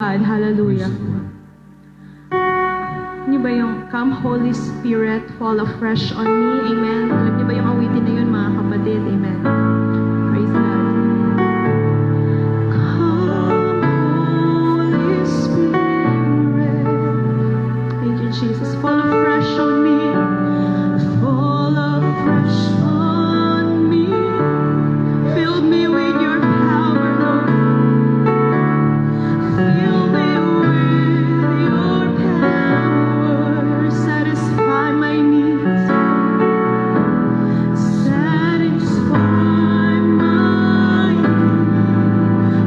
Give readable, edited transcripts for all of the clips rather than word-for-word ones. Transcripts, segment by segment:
God, hallelujah. Niyo ba yung Come Holy Spirit, fall afresh on me? Amen. Alam niyo ba yung awitin na yun, mga kapatid? Amen. Praise God. Come, Holy Spirit. Thank you, Jesus. Fall afresh on me. Fall afresh on me. Fill me with your power, Lord. Fill me with your power. Satisfy my needs. Satisfy my needs.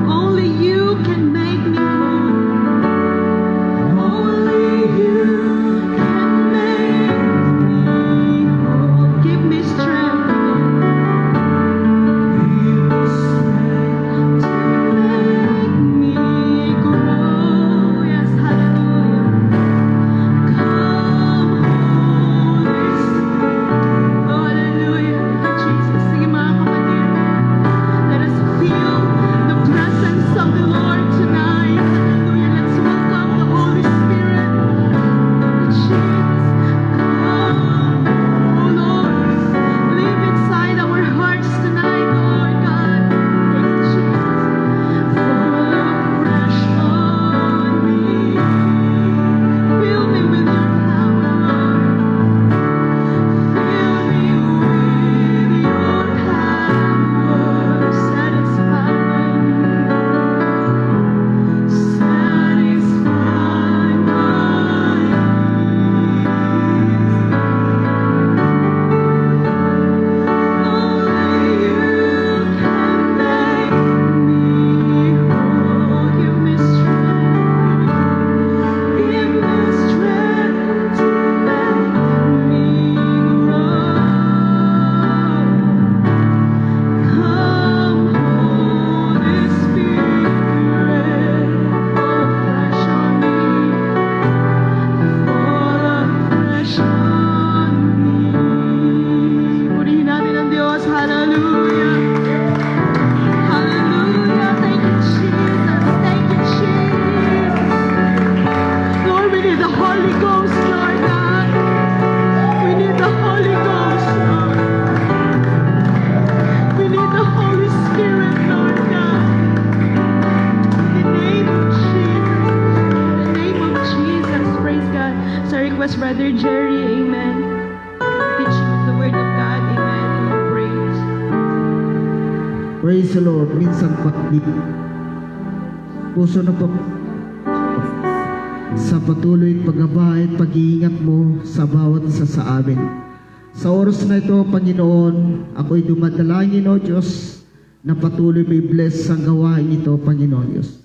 Only you can make me whole. Only you can make me whole. Give me strength. Make me grow. Yes, hallelujah. Come, Holy Spirit. Hallelujah. Jesus. Sige mga kapatid. Let us feel the presence of the Lord tonight. Hallelujah. Let's welcome the Holy Spirit. Jesus. Come, oh Lord. Live inside our hearts tonight, Lord God. Thank you, Jesus. Fall afresh on me. Fill me with your power, Lord. Fill me with your power. Satisfy my needs. Satisfy my Only you can make me whole. Give me strength. Give me strength to make me grow. Come, Holy Spirit, fall afresh on me. Fall afresh on me. Purihin natin ang Diyos. Hallelujah. Hallelujah. Thank you, Jesus. Thank you, Jesus. Lord, we need the Holy Ghost, Lord God. We need the Holy Ghost, Lord. We need the Holy Spirit, Lord God. In the name of Jesus. In the name of Jesus. Praise God. So I request Brother Jerry, amen. Teaching of the Word of God, amen. And praise. Praise the Lord. Minsan patlit. Puso na po sa patuloy at paggabay at pag-iingat mo sa bawat isa sa amin. Sa oras na ito, Panginoon, ako'y dumadalangin, O Diyos, na patuloy may bless ang gawain ito, Panginoon Diyos.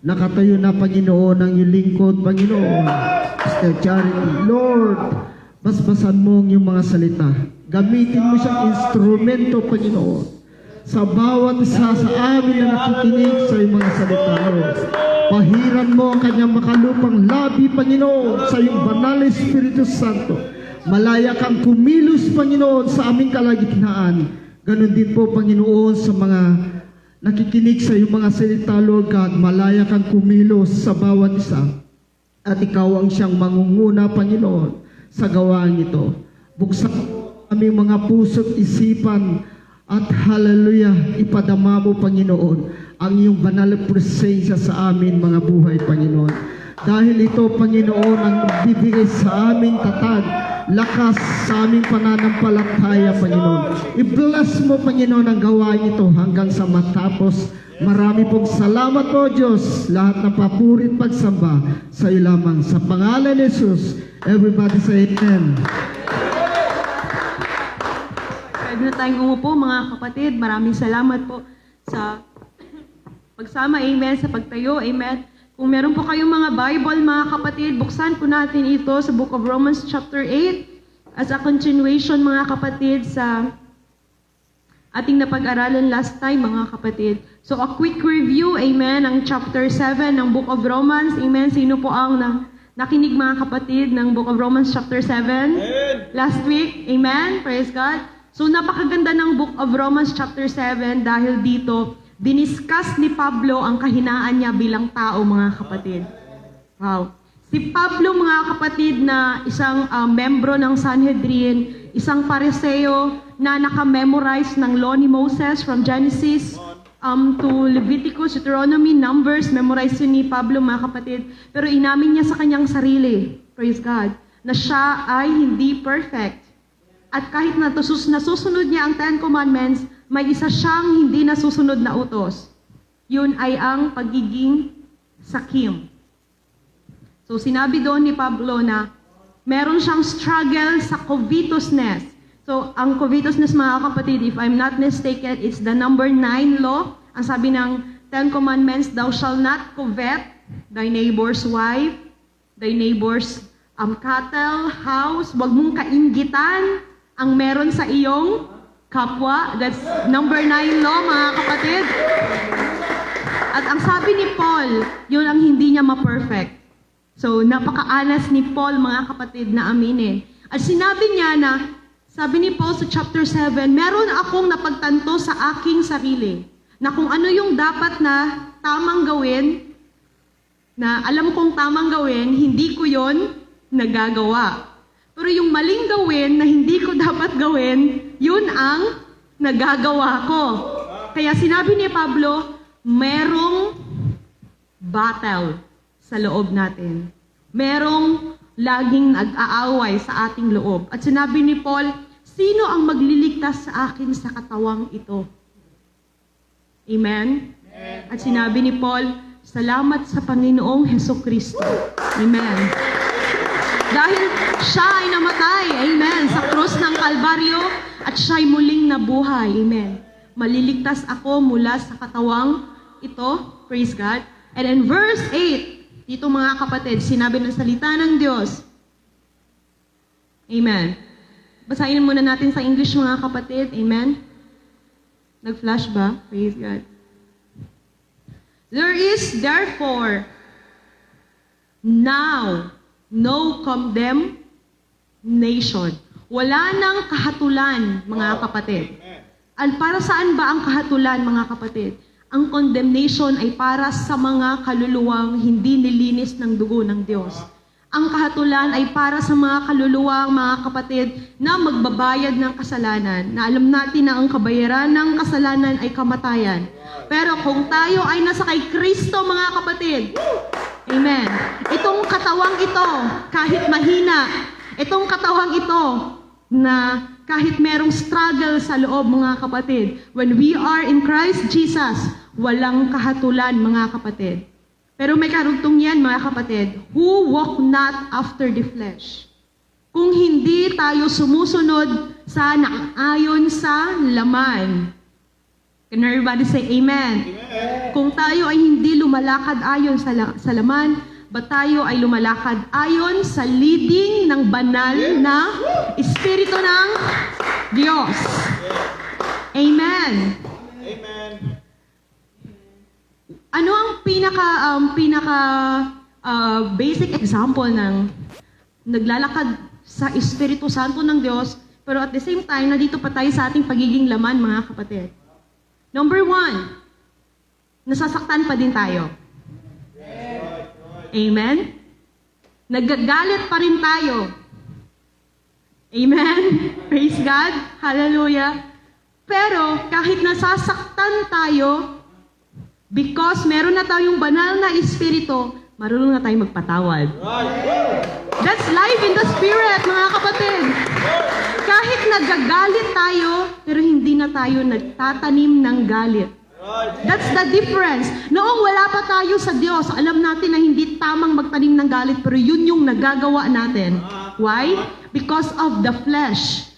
Nakatayo na, Panginoon, ang iyong lingkod, Panginoon. Sister Charity, Lord, basbasan mo ang iyong mga salita. Gamitin mo siyang instrumento, Panginoon, sa bawat isa sa amin na nakikinig sa iyong mga salita, Lord. Pahiran mo ang kanyang makalupang labi, Panginoon, sa iyong banal na Espiritu Santo. Malaya kang kumilos, Panginoon, sa aming kalagitnaan. Ganon din po, Panginoon, sa mga nakikinig sa iyong mga salita, Lord God. Malaya kang kumilos sa bawat isa. At ikaw ang siyang mangunguna, Panginoon, sa gawain ito. Buksan mo aming mga puso't isipan at hallelujah, ipadama mo, Panginoon, ang iyong banal na presensya sa amin, mga buhay, Panginoon. Dahil ito, Panginoon, ang bibigay sa amin tatag, lakas sa aming pananampalataya, Panginoon. I-bless mo, Panginoon, ang gawain ito hanggang sa matapos. Marami pong salamat, O Diyos. Lahat ng papuri at pagsamba sa iyo lamang. Sa pangalan ni Jesus, everybody say amen. Pwede na tayong umupo, mga kapatid. Maraming salamat po sa pagsama, amen, sa pagtayo, amen. Kung meron po kayong mga Bible, mga kapatid, buksan po natin ito sa Book of Romans chapter 8 as a continuation, mga kapatid, sa ating napag-aralan last time, mga kapatid. So, a quick review, amen, ang chapter 7 ng Book of Romans, amen. Sino po ang nakinig, mga kapatid, ng Book of Romans chapter 7? Last week, amen, praise God. So, napakaganda ng Book of Romans chapter 7 dahil dito, Diniscuss ni Pablo ang kahinaan niya bilang tao, mga kapatid. Wow. Si Pablo, mga kapatid, na isang membro ng Sanhedrin, isang pariseo na naka-memorize ng law ni Moses from Genesis to Leviticus, Deuteronomy, Numbers, memorize yun ni Pablo, mga kapatid. Pero inamin niya sa kanyang sarili, praise God, na siya ay hindi perfect. At kahit nasusunod niya ang Ten Commandments, may isa siyang hindi nasusunod na utos. Yun ay ang pagiging sakim. So sinabi doon ni Pablo na meron siyang struggle sa covetousness. So ang covetousness, mga kapatid, if I'm not mistaken, it's the number 9 law. Ang sabi ng Ten Commandments, thou shalt not covet thy neighbor's wife, thy neighbor's cattle, house. Huwag mong kainggitan ang meron sa iyong kapwa. That's number 9 law, mga kapatid. At ang sabi ni Paul, yun ang hindi niya ma-perfect. So, napaka-anas ni Paul, mga kapatid, na aminin. At sinabi niya na, sabi ni Paul sa chapter 7, meron akong napagtanto sa aking sarili, na kung ano yung dapat na tamang gawin, na alam kong tamang gawin, hindi ko yon nagagawa. Pero yung maling gawin na hindi ko dapat gawin, yun ang nagagawa ko. Kaya sinabi ni Pablo, merong battle sa loob natin. Merong laging nag-aaway sa ating loob. At sinabi ni Paul, sino ang magliligtas sa akin sa katawang ito? Amen? At sinabi ni Paul, salamat sa Panginoong Hesukristo. Amen. Dahil siya ay namatay, amen, sa krus ng Kalbaryo at siya ay muling nabuhay, amen. Maliligtas ako mula sa katawang ito, praise God. And in verse 8, dito, mga kapatid, sinabi ng salita ng Diyos. Amen. Basahin muna natin sa English, mga kapatid. Amen. Nag-flash ba? Praise God. There is therefore now no condemnation. Wala nang kahatulan, mga kapatid. At para saan ba ang kahatulan, mga kapatid? Ang condemnation ay para sa mga kaluluwang hindi nilinis ng dugo ng Diyos. Ang kahatulan ay para sa mga kaluluwang, mga kapatid, na magbabayad ng kasalanan. Na alam natin na ang kabayaran ng kasalanan ay kamatayan. Pero kung tayo ay nasa kay Kristo, mga kapatid, amen, itong katawang ito, kahit mahina, itong katawang ito, na kahit merong struggle sa loob, mga kapatid, when we are in Christ Jesus, walang kahatulan, mga kapatid. Pero may karugtong yan, mga kapatid, who walk not after the flesh. Kung hindi tayo sumusunod sa naayon sa laman. Can everybody say amen? Amen. Kung tayo ay hindi lumalakad ayon sa laman, ba tayo ay lumalakad ayon sa leading ng banal na Espiritu ng Diyos. Amen. Amen. Ano ang basic example ng naglalakad sa Espiritu Santo ng Diyos, pero at the same time, nandito pa tayo sa ating pagiging laman, mga kapatid? Number 1, nasasaktan pa din tayo. Amen? Nagagalit pa rin tayo. Amen? Praise God. Hallelujah. Pero kahit nasasaktan tayo, because meron na tayong banal na Espiritu, marunong na tayong magpatawad. That's life in the Spirit, mga kapatid. Kahit nagagalit tayo, pero hindi na tayo nagtatanim ng galit. That's the difference. Noong wala pa tayo sa Diyos, alam natin na hindi tamang magtanim ng galit, pero yun yung nagagawa natin. Why? Because of the flesh.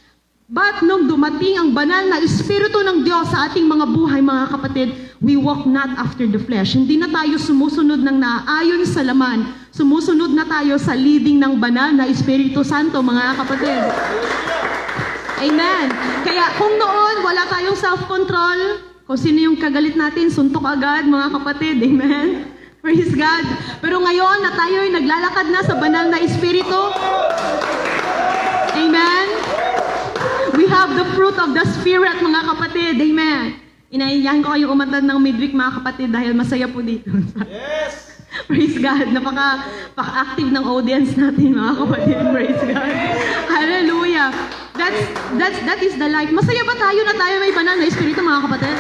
But nung dumating ang banal na Espiritu ng Diyos sa ating mga buhay, mga kapatid, we walk not after the flesh. Hindi na tayo sumusunod ng naayon sa laman. Sumusunod na tayo sa leading ng banal na Espiritu Santo, mga kapatid. Amen. Kaya kung noon wala tayong self-control, kung sino yung kagalit natin, suntok agad, mga kapatid. Amen? Praise God. Pero ngayon na tayo ay naglalakad na sa banal na Espiritu. Amen? We have the fruit of the Spirit, mga kapatid. Amen? Inayayahan ko kayong umatan ng midweek mga kapatid dahil masaya po dito. Yes! Praise God. Napaka-active ng audience natin mga kapatid. Praise God. Hallelujah. That is the life. Masaya ba tayo na tayo may banal na espiritu mga kapatid?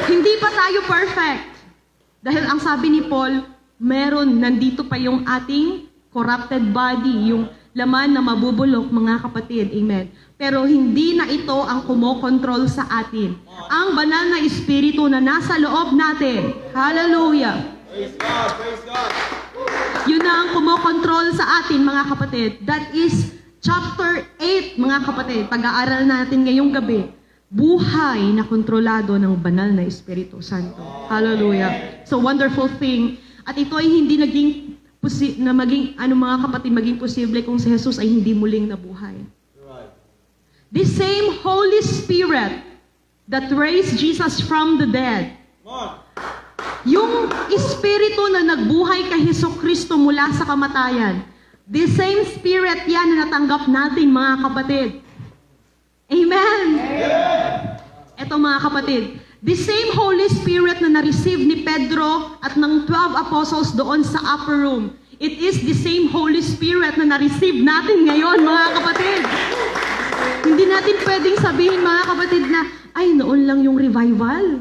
Hindi pa tayo perfect. Dahil ang sabi ni Paul, nandito pa yung ating corrupted body, yung laman na mabubulok mga kapatid. Amen. Pero hindi na ito ang kumokontrol sa atin. Ang banal na espiritu na nasa loob natin. Hallelujah. Praise God! Praise God! Yun na ang kumokontrol sa atin mga kapatid. That is chapter 8 mga kapatid. Pag-aaral natin ngayong gabi. Buhay na kontrolado ng banal na Espiritu Santo. Hallelujah. So wonderful thing. At ito ay hindi mga kapatid, maging posible kung si Jesus ay hindi muling nabuhay. Right. This same Holy Spirit that raised Jesus from the dead, Come on! yung Espiritu na nagbuhay kay Jesucristo mula sa kamatayan, the same Spirit yan na natanggap natin mga kapatid. Amen! Ito mga kapatid, the same Holy Spirit na na-receive ni Pedro at ng 12 apostles doon sa upper room, it is the same Holy Spirit na na-receive natin ngayon mga kapatid. Hindi natin pwedeng sabihin mga kapatid na, ay noon lang yung revival.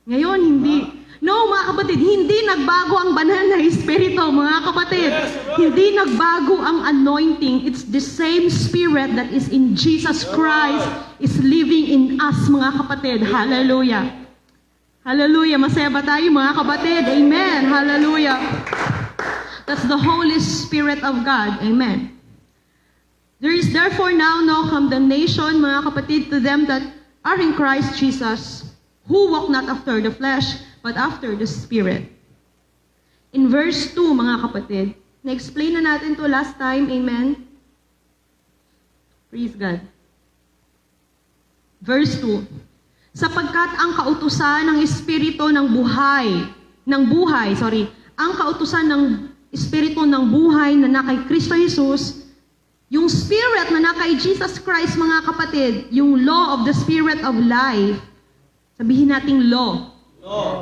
Ngayon, hindi. No, mga kapatid, hindi nagbago ang banal na Espiritu, mga kapatid. Hindi nagbago ang anointing. It's the same Spirit that is in Jesus Christ is living in us, mga kapatid. Hallelujah. Hallelujah. Masaya ba tayo, mga kapatid? Amen. Hallelujah. That's the Holy Spirit of God. Amen. There is therefore now no condemnation, mga kapatid, to them that are in Christ Jesus, who walk not after the flesh, but after the Spirit. In verse 2, mga kapatid, na-explain na natin to last time, amen? Praise God. Verse 2, sapagkat ang kautusan ng Espiritu ang kautusan ng Espiritu ng buhay na nakay Kristo Jesus, yung Spirit na nakay Jesus Christ, mga kapatid, yung law of the Spirit of life, sabihin nating law.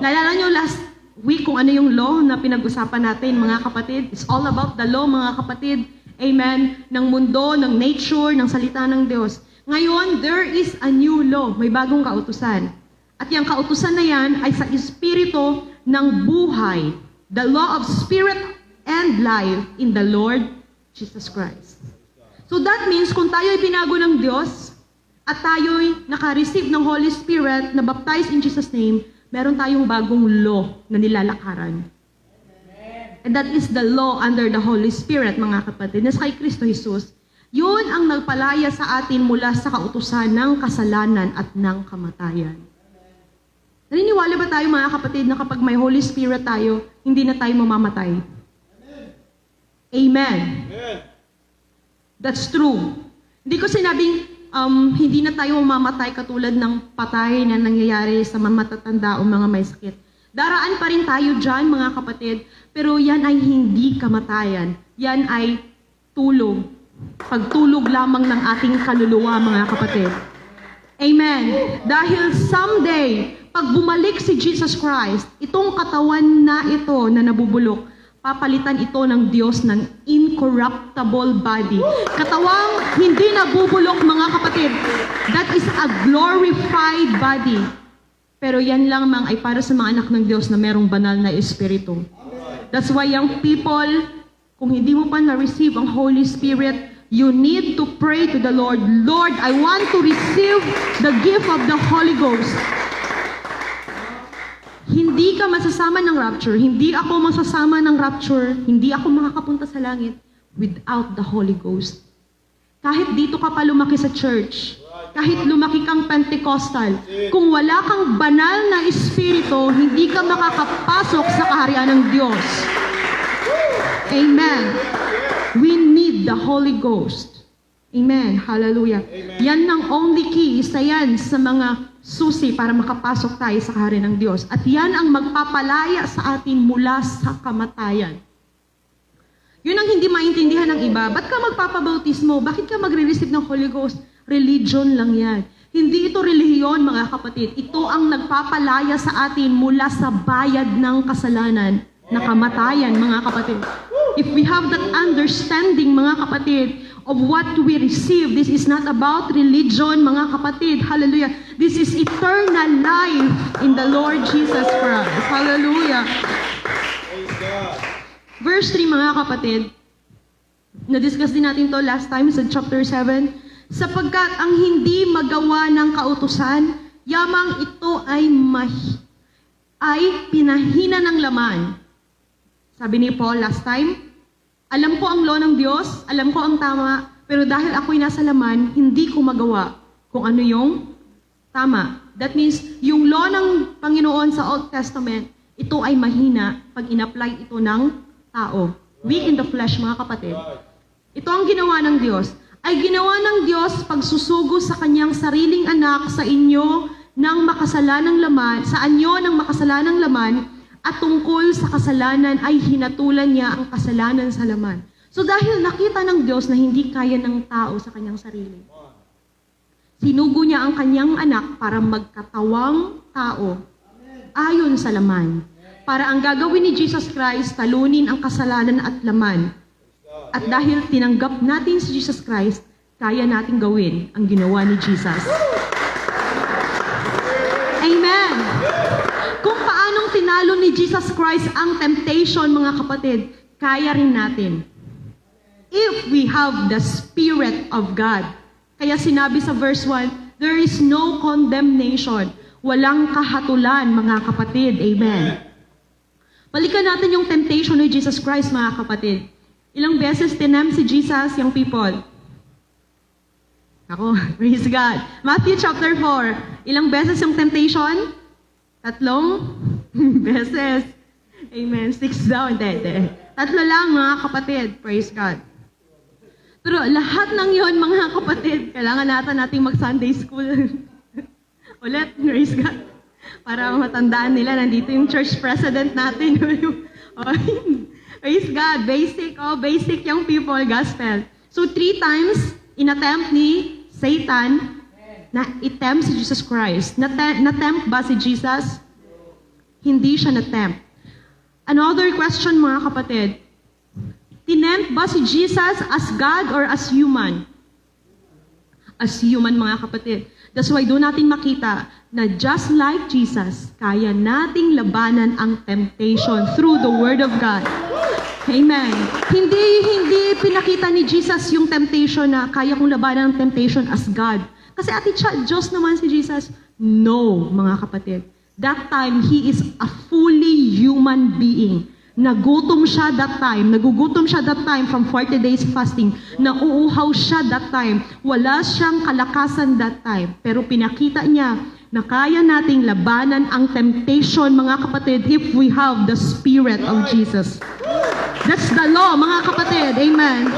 Naalala nyo last week kung ano yung law na pinag-usapan natin, mga kapatid? It's all about the law, mga kapatid. Amen? Ng mundo, ng nature, ng salita ng Diyos. Ngayon, there is a new law. May bagong kautusan. At yung kautusan na yan ay sa espiritu ng buhay. The law of spirit and life in the Lord Jesus Christ. So that means kung tayo ay binago ng Diyos at tayo ay naka-receive ng Holy Spirit na baptized in Jesus' name, meron tayong bagong law na nilalakaran. And that is the law under the Holy Spirit, mga kapatid. Nas kay Kristo Jesus, yun ang nagpalaya sa atin mula sa kautusan ng kasalanan at ng kamatayan. Naniniwala ba tayo, mga kapatid, na kapag may Holy Spirit tayo, hindi na tayo mamamatay? Amen. That's true. Hindi ko sinabing hindi na tayo mamamatay katulad ng patay na nangyayari sa mga matatanda o mga may sakit. Daraan pa rin tayo dyan, mga kapatid, pero yan ay hindi kamatayan. Yan ay tulog. Pagtulog lamang ng ating kaluluwa, mga kapatid. Amen. Dahil someday, pag bumalik si Jesus Christ, itong katawan na ito na nabubulok, papalitan ito ng Diyos ng incorruptible body. Katawang hindi nabubulok, mga kapatid. That is a glorified body. Pero yan lamang ay para sa mga anak ng Diyos na merong banal na espiritu. That's why young people, kung hindi mo pa na-receive ang Holy Spirit, you need to pray to the Lord. Lord, I want to receive the gift of the Holy Ghost. Hindi ka masasama ng rapture. Hindi ako masasama ng rapture. Hindi ako makakapunta sa langit without the Holy Ghost. Kahit dito ka pa lumaki sa church, kahit lumaki kang Pentecostal, kung wala kang banal na espiritu, hindi ka makakapasok sa kaharian ng Diyos. Amen. We need the Holy Ghost. Amen. Hallelujah. Amen. Yan ang only key. Isa yan sa mga susi para makapasok tayo sa kaharian ng Diyos. At yan ang magpapalaya sa atin mula sa kamatayan. Yun ang hindi maintindihan ng iba. Ba't ka magpapabautismo? Bakit ka magre-receive ng Holy Ghost? Religion lang yan. Hindi ito relihiyon, mga kapatid. Ito ang nagpapalaya sa atin mula sa bayad ng kasalanan na kamatayan, mga kapatid. If we have that understanding, mga kapatid, of what we receive, this is not about religion, mga kapatid. Hallelujah. This is eternal life in the Lord Jesus Christ. Hallelujah. Praise God. Verse 3, mga kapatid, na-discuss din natin to last time sa chapter 7, sapagkat ang hindi magawa ng kautusan, yamang ito ay pinahina ng laman. Sabi ni Paul last time, alam ko ang law ng Diyos, alam ko ang tama, pero dahil ako'y nasa laman, hindi ko magawa kung ano yung tama. That means, yung law ng Panginoon sa Old Testament, ito ay mahina pag in-apply ito ng tao. Weak in the flesh, mga kapatid. Ito ang ginawa ng Diyos. Ay ginawa ng Diyos pagsusugo sa kanyang sariling anak sa inyo ng makasalanang laman, sa anyo ng makasalanang laman, at tungkol sa kasalanan ay hinatulan niya ang kasalanan sa laman. So dahil nakita ng Diyos na hindi kaya ng tao sa kanyang sarili, sinugo niya ang kanyang anak para magkatawang tao ayon sa laman. Para ang gagawin ni Jesus Christ, talunin ang kasalanan at laman. At dahil tinanggap natin si Jesus Christ, kaya natin gawin ang ginawa ni Jesus. Amen! Kung paanong tinalo ni Jesus Christ ang temptation, mga kapatid, kaya rin natin. If we have the Spirit of God. Kaya sinabi sa verse 1, there is no condemnation. Walang kahatulan, mga kapatid. Amen. Balikan natin yung temptation ni Jesus Christ, mga kapatid. Ilang beses tinempt si Jesus yung people? Ako, praise God. Matthew chapter 4. Ilang beses yung temptation? 3 beses. Amen. 6 daw. Hindi. 3 lang, mga kapatid. Praise God. Pero lahat ng yon, mga kapatid, kailangan nating mag-Sunday school. Ulit, praise God. Para matandaan nila, nandito yung church president natin. Praise God. Basic yung people, gospel. So 3 times, inattempt ni Satan na itempt si Jesus Christ. Natempt ba si Jesus? Hindi siya natempt. Another question, mga kapatid. Tinempt ba si Jesus as God or as human? As human, mga kapatid. That's why doon natin makita na just like Jesus, kaya nating labanan ang temptation through the Word of God. Amen. Hindi pinakita ni Jesus yung temptation na kaya kong labanan ang temptation as God. Kasi Diyos naman si Jesus. No, mga kapatid. That time, He is a fully human being. Nagugutom siya that time from 40 days fasting. Nauuhaw siya that time. Wala siyang kalakasan that time. Pero pinakita niya na kaya nating labanan ang temptation, mga kapatid, if we have the Spirit of Jesus. That's the law, mga kapatid. Amen.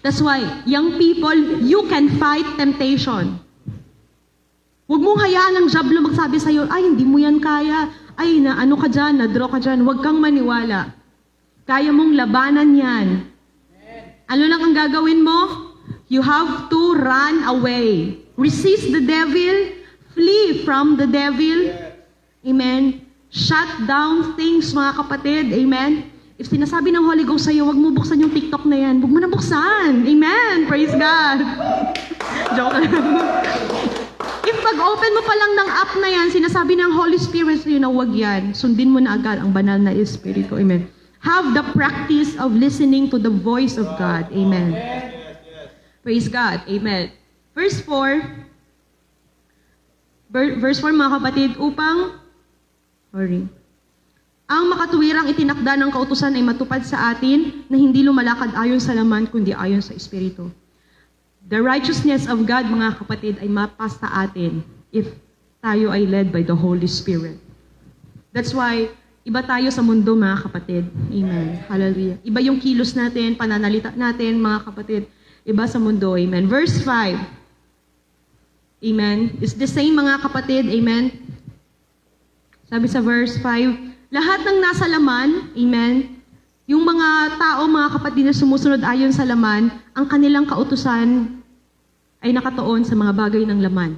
That's why, young people, you can fight temptation. Huwag mong hayaan ang diablo magsabi sa'yo, ay, hindi mo yan kaya. Ay, ano ka dyan, na-draw ka dyan. Huwag kang maniwala. Kaya mong labanan yan. Ano lang ang gagawin mo? You have to run away. Resist the devil. Flee from the devil. Amen. Shut down things, mga kapatid. Amen. If sinasabi ng Holy Ghost sa'yo, huwag mo buksan yung TikTok na yan. Huwag mo na buksan. Amen. Praise God. Joke lang. If pag-open mo pa lang ng app na yan, sinasabi ng Holy Spirit sa'yo na huwag yan. Sundin mo na agad ang banal na Espiritu. Amen. Have the practice of listening to the voice of God. Amen. Praise God. Amen. Verse 4, mga kapatid, ang makatuwirang itinakda ng kautusan ay matupad sa atin na hindi lumalakad ayon sa laman, kundi ayon sa Espiritu. The righteousness of God, mga kapatid, ay mapas sa atin if tayo ay led by the Holy Spirit. That's why, iba tayo sa mundo, mga kapatid. Amen. Hallelujah. Iba yung kilos natin, pananalita natin, mga kapatid. Iba sa mundo. Amen. Verse 5. Amen. It's the same, mga kapatid. Amen. Sabi sa verse 5, lahat ng nasa laman, amen, yung mga tao, mga kapatid na sumusunod ayon sa laman, ang kanilang kautusan ay nakatuon sa mga bagay ng laman.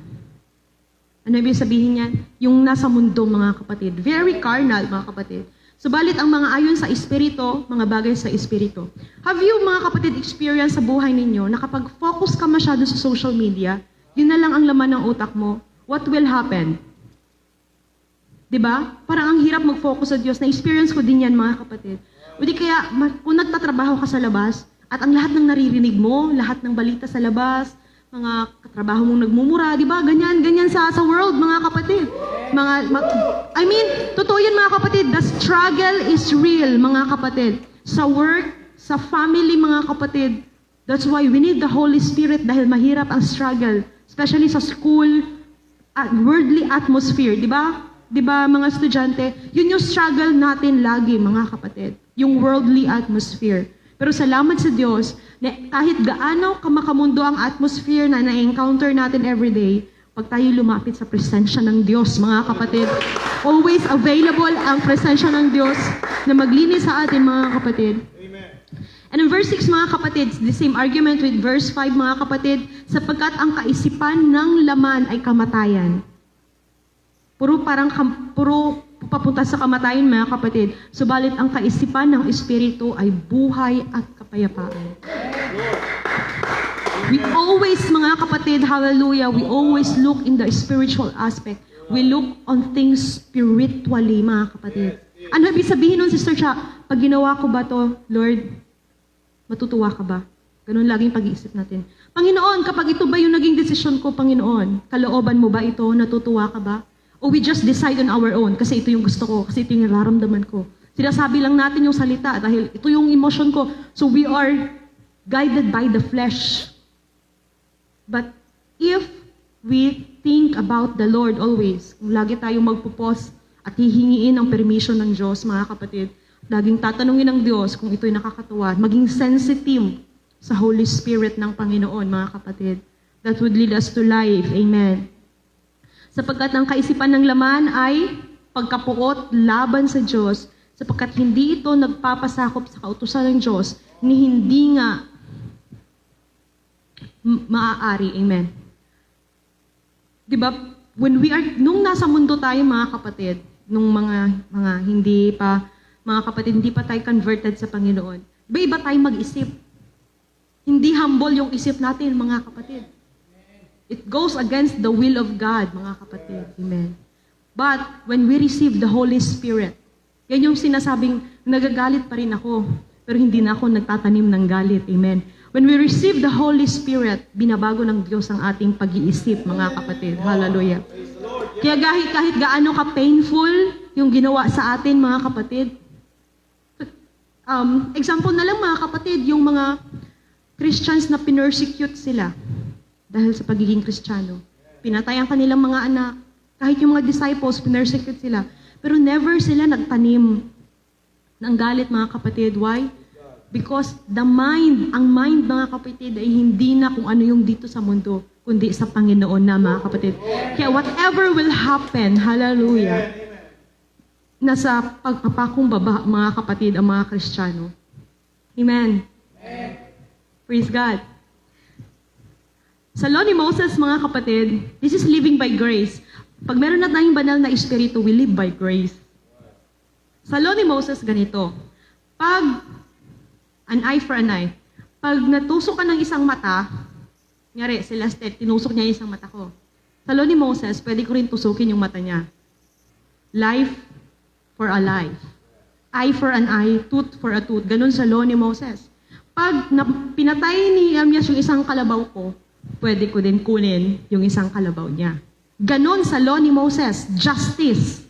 Ano ibig sabihin niyan? Yung nasa mundo, mga kapatid. Very carnal, mga kapatid. Subalit ang mga ayon sa espiritu, mga bagay sa espiritu. Have you, mga kapatid, experience sa buhay ninyo na kapag focus ka masyado sa social media, yun na lang ang laman ng utak mo, what will happen? Diba? Parang ang hirap mag-focus sa Diyos. Na-experience ko din yan, mga kapatid. O di kaya, kung nagtatrabaho ka sa labas, at ang lahat ng naririnig mo, lahat ng balita sa labas, mga katrabaho mong nagmumura, di ba? Ganyan sa world, mga kapatid. Totoo yan, mga kapatid. The struggle is real, mga kapatid. Sa work, sa family, mga kapatid. That's why we need the Holy Spirit dahil mahirap ang struggle. Especially sa school, worldly atmosphere, di ba? Di ba, mga estudyante? Yun yung struggle natin lagi, mga kapatid. Yung worldly atmosphere. Pero salamat sa Diyos, na kahit gaano kamakamundo ang atmosphere na na-encounter natin everyday, pag tayo lumapit sa presensya ng Diyos, mga kapatid, always available ang presensya ng Diyos na maglinis sa atin, mga kapatid. Amen. And in verse 6, mga kapatid, the same argument with verse 5, mga kapatid, sapagkat ang kaisipan ng laman ay kamatayan. Puro papunta sa kamatayan, mga kapatid. Subalit ang kaisipan ng Espiritu ay buhay at kapayapaan. We always, mga kapatid, hallelujah, we always look in the spiritual aspect. We look on things spiritually, mga kapatid. Ano ibig sabihin nun, Sister Cha? Pag ginawa ko ba to, Lord, matutuwa ka ba? Ganun laging pag-iisip natin. Panginoon, kapag ito ba yung naging desisyon ko, Panginoon, kalooban mo ba ito? Natutuwa ka ba? O we just decide on our own kasi ito yung gusto ko, kasi ito yung nararamdaman ko. Sinasabi lang natin yung salita dahil ito yung emotion ko. So we are guided by the flesh. But if we think about the Lord always, kung lagi tayong magpupos at hihingiin ang permission ng Diyos, mga kapatid, laging tatanungin ng Diyos kung ito'y nakakatuwa, maging sensitive sa Holy Spirit ng Panginoon, mga kapatid. That would lead us to life. Amen. Sapagkat ang kaisipan ng laman ay pagkapuot laban sa Diyos, sapagkat hindi ito nagpapasakop sa kautusan ng Diyos, ni hindi nga maaari. Amen. Diba? Nung nasa mundo tayo, mga kapatid, nung mga hindi pa, mga kapatid, hindi pa tayo converted sa Panginoon, iba tayo mag-isip. Hindi humble yung isip natin, mga kapatid. It goes against the will of God, mga kapatid. Amen. But, when we receive the Holy Spirit, yan yung sinasabing, nagagalit pa rin ako, pero hindi na ako nagtatanim ng galit. Amen. When we receive the Holy Spirit, binabago ng Diyos ang ating pag-iisip, mga kapatid. Hallelujah. Kaya kahit gaano ka-painful yung ginawa sa atin, mga kapatid. Example na lang, mga kapatid, yung mga Christians na pinersecute sila dahil sa pagiging Kristiyano. Pinatay ang kanilang mga anak. Kahit yung mga disciples, pinersecute sila. Pero never sila nagtanim ng galit, mga kapatid. Why? Because ang mind, mga kapatid, ay hindi na kung ano yung dito sa mundo, kundi sa Panginoon na, mga kapatid. Kaya whatever will happen, hallelujah, nasa pagpapakong baba, mga kapatid, ang mga Kristiyano. Amen. Praise God. Sa law ni Moses, mga kapatid, this is living by grace. Pag meron na tayong banal na espiritu, we live by grace. Sa law ni Moses, ganito. Pag an eye for an eye, pag natusok ka ng isang mata, ngari, si Lastet, tinusok niya yung isang mata ko. Sa law ni Moses, pwede ko rin tusukin yung mata niya. Life for a life. Eye for an eye, tooth for a tooth. Ganun sa law ni Moses. Pag pinatay ni Amyas yung isang kalabaw ko, pwede ko din kunin yung isang kalabaw niya. Ganon sa law ni Moses, justice.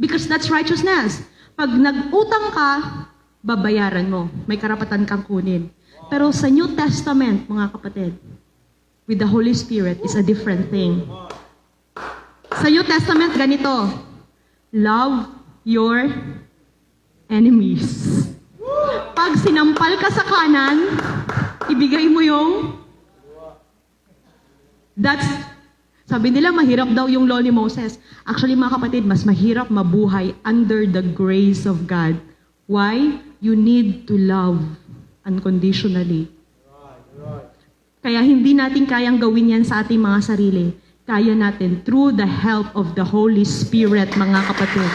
Because that's righteousness. Pag nag-utang ka, babayaran mo. May karapatan kang kunin. Pero sa New Testament, mga kapatid, with the Holy Spirit is a different thing. Sa New Testament, ganito, love your enemies. Pag sinampal ka sa kanan, ibigay mo yung sabi nila, mahirap daw yung law ni Moses. Actually, mga kapatid, mas mahirap mabuhay under the grace of God. Why? You need to love unconditionally. Kaya hindi natin kayang gawin yan sa ating mga sarili. Kaya natin through the help of the Holy Spirit, mga kapatid.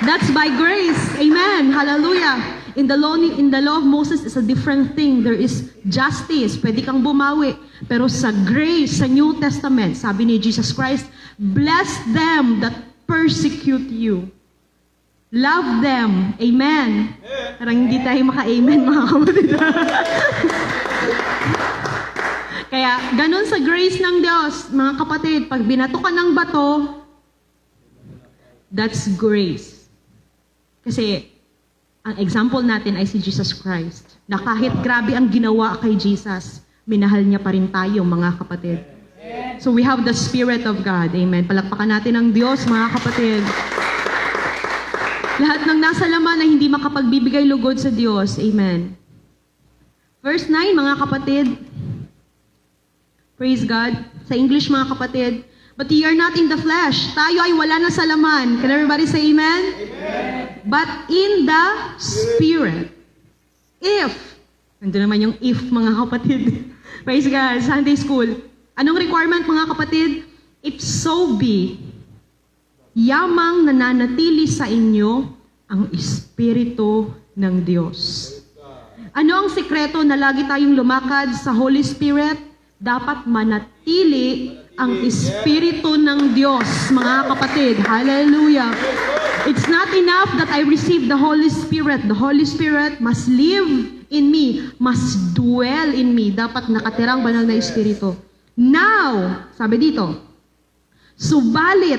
That's by grace. Amen. Hallelujah. In the law of Moses is a different thing. There is justice. Pwede kang bumawi. Pero sa grace, sa New Testament, sabi ni Jesus Christ, bless them that persecute you. Love them. Amen. Parang hindi tayo maka-amen, mga kapatid. Kaya, ganun sa grace ng Diyos, mga kapatid, pag binato ka ng bato, that's grace. Kasi, ang example natin ay si Jesus Christ, na kahit grabe ang ginawa kay Jesus, minahal niya pa rin tayo, mga kapatid. So we have the Spirit of God. Amen. Palakpakan natin ang Diyos, mga kapatid. Lahat ng nasa laman ay hindi makapagbibigay lugod sa Diyos. Amen. Verse 9, mga kapatid. Praise God. Sa English, mga kapatid. But ye are not in the flesh. Tayo ay wala na sa laman. Can everybody say amen? Amen. But in the Spirit. If. Nandun naman yung if, mga kapatid. Praise God. Sunday school. Anong requirement, mga kapatid? If so be, yamang nananatili sa inyo ang Espiritu ng Diyos. Ano ang sikreto na lagi tayong lumakad sa Holy Spirit? Dapat manatili ang Espiritu ng Diyos, mga kapatid. Hallelujah. It's not enough that I receive the Holy Spirit. The Holy Spirit must live in me, must dwell in me. Dapat nakatirang banal na Espiritu. Now, sabi dito, subalit,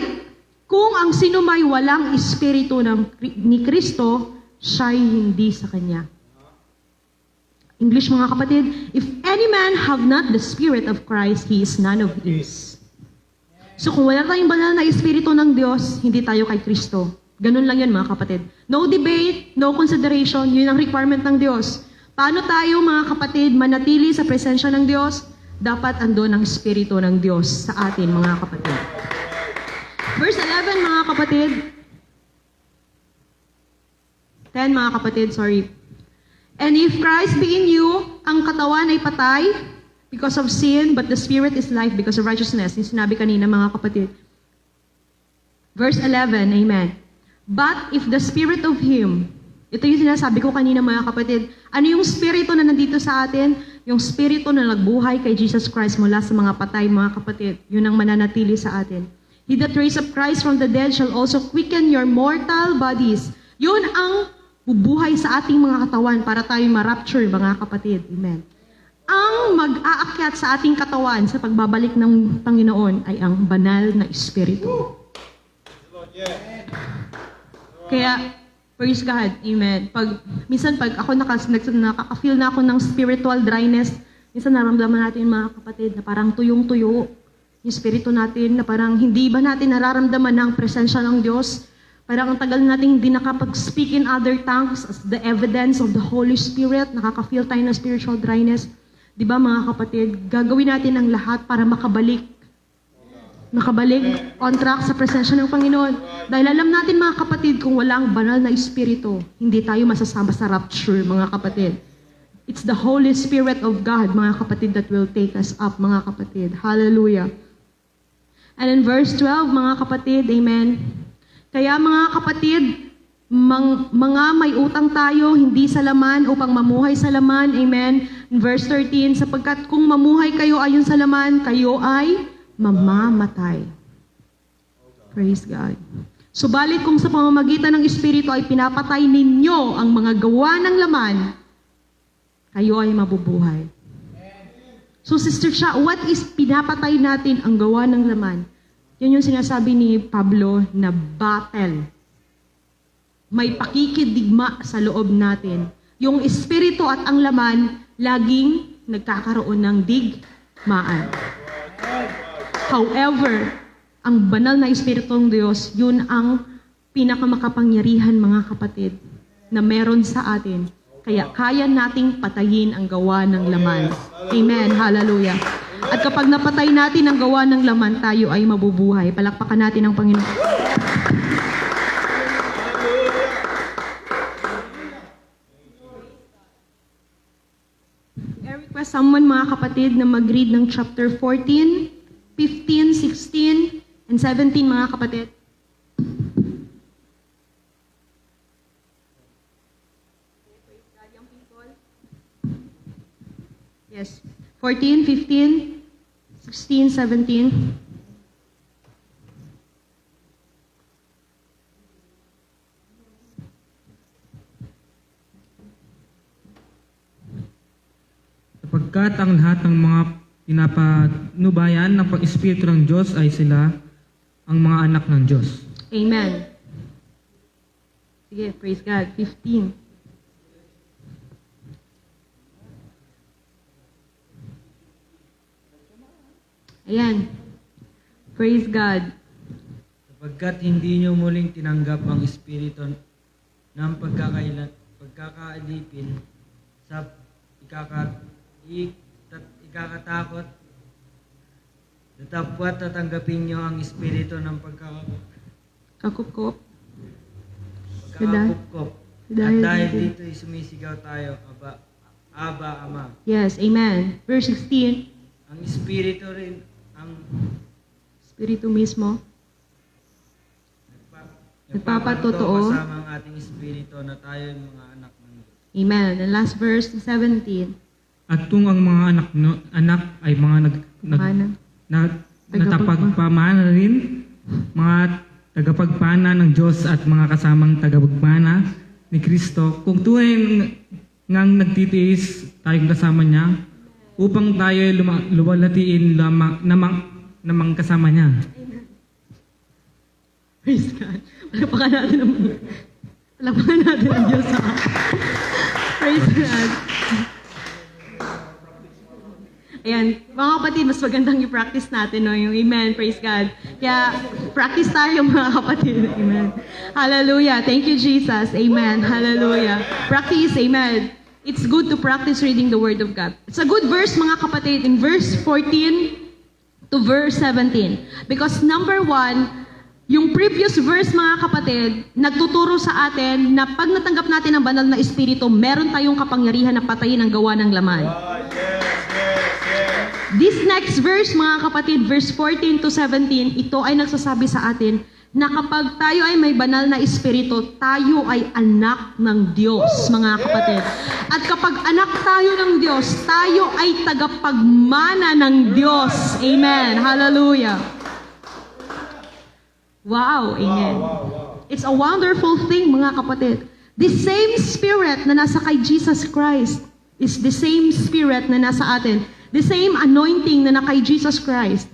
kung ang sino may walang Espiritu ni Kristo, siya'y hindi sa Kanya. English, mga kapatid, if any man have not the Spirit of Christ, he is none of his. So kung wala tayong banal na Espiritu ng Diyos, hindi tayo kay Kristo. Ganun lang yun, mga kapatid. No debate, no consideration, yun ang requirement ng Diyos. Paano tayo, mga kapatid, manatili sa presensya ng Diyos? Dapat andun ang Espiritu ng Diyos sa atin, mga kapatid. Verse 11, mga kapatid. 10, mga kapatid, sorry. And if Christ be in you, ang katawan ay patay because of sin, but the Spirit is life because of righteousness. Yung sinabi kanina, mga kapatid. Verse 11, amen. But if the Spirit of Him, ito yung sinasabi ko kanina, mga kapatid, ano yung Spirito na nandito sa atin? Yung Spirito na nagbuhay kay Jesus Christ mula sa mga patay, mga kapatid. Yun ang mananatili sa atin. He that raised up Christ from the dead shall also quicken your mortal bodies. Yun ang bubuhay sa ating mga katawan para tayo ma-rapture, mga kapatid. Amen. Ang mag-aakyat sa ating katawan sa pagbabalik ng Panginoon ay ang banal na Espiritu. Kaya, praise God. Amen. Minsan pag ako nakaka-feel na ako ng spiritual dryness, minsan naramdaman natin, mga kapatid, na parang tuyong-tuyo yung Espiritu natin, na parang hindi ba natin nararamdaman ng presensya ng Diyos? Parang ang tagal nating hindi nakapag-speak in other tongues as the evidence of the Holy Spirit. Nakaka-feel tayo ng spiritual dryness. Di ba, mga kapatid? Gagawin natin ang lahat para makabalik on track sa presensya ng Panginoon. Dahil alam natin, mga kapatid, kung wala ang banal na Espiritu, hindi tayo masasama sa rapture, mga kapatid. It's the Holy Spirit of God, mga kapatid, that will take us up, mga kapatid. Hallelujah. And in verse 12, mga kapatid, amen. Kaya mga kapatid, mga may utang tayo, hindi sa laman, upang mamuhay sa laman. Amen. In verse 13, sapagkat kung mamuhay kayo ayon sa laman, kayo ay mamamatay. Praise God. Subalit kung sa pamamagitan ng Espiritu ay pinapatay ninyo ang mga gawa ng laman, kayo ay mabubuhay. So Sister Sha, what is pinapatay natin ang gawa ng laman? Yun yung sinasabi ni Pablo na battle. May pakikidigma sa loob natin. Yung Espiritu at ang laman, laging nagkakaroon ng digmaan. However, ang banal na Espiritu ng Diyos, yun ang pinakamakapangyarihan, mga kapatid, na meron sa atin. Kaya kaya nating patayin ang gawa ng laman. Amen. Hallelujah. At kapag napatay natin ang gawa ng laman, tayo ay mabubuhay. Palakpakan natin ang Panginoon. I request someone, mga kapatid, na mag-read ng chapter 14, 15, 16, and 17, mga kapatid? Yes. 14, 15, 16, 17. Sapagkat ang lahat ng mga pinapanubayan ng Espiritu ng Diyos ay sila ang mga anak ng Diyos. Amen. Sige, praise God. 15. Ayan. Praise God. Sapagkat hindi nyo muling tinanggap ang espiritu ng pagkakaalipin sa ikakatakot, datapwat tatanggapin nyo ang espiritu ng Kakupkop. pagkakapupkop. At Dahil dahil dito. dito sumisigaw tayo, Aba, Ama. Yes, amen. Verse 16. Ang espiritu rin ang Espiritu mismo. Nagpapatotoo. kasama ang ating espiritu na tayo ay mga anak ng Diyos. Amen. And last verse, 17. At kung ang mga anak ay mga Mana. natapagpamana rin, mga tagapagpana ng Diyos at mga kasamang tagapagpana ni Kristo, kung tunay ngang nagtitiis tayong kasama niya, upang tayo ay luwalatiin namang kasama niya. Praise God. Palapakan natin ang Diyos. Ha? Praise God. Ayan, mga kapatid, mas magandang i-practice natin, no? Yung amen, praise God. Kaya, practice tayo, mga kapatid. Amen. Hallelujah. Thank you, Jesus. Amen. Hallelujah. Practice, amen. It's good to practice reading the Word of God. It's a good verse, mga kapatid, in verse 14 to verse 17. Because number 1, yung previous verse, mga kapatid, nagtuturo sa atin na pag natanggap natin ang banal na espiritu, meron tayong kapangyarihan na patayin ang gawa ng laman. This next verse, mga kapatid, verse 14 to 17, ito ay nagsasabi sa atin na kapag tayo ay may banal na espiritu, tayo ay anak ng Diyos, mga kapatid. At kapag anak tayo ng Diyos, tayo ay tagapagmana ng Diyos. Amen. Hallelujah. Wow. Amen. It's a wonderful thing, mga kapatid. The same spirit na nasa kay Jesus Christ is the same spirit na nasa atin. The same anointing na kay Jesus Christ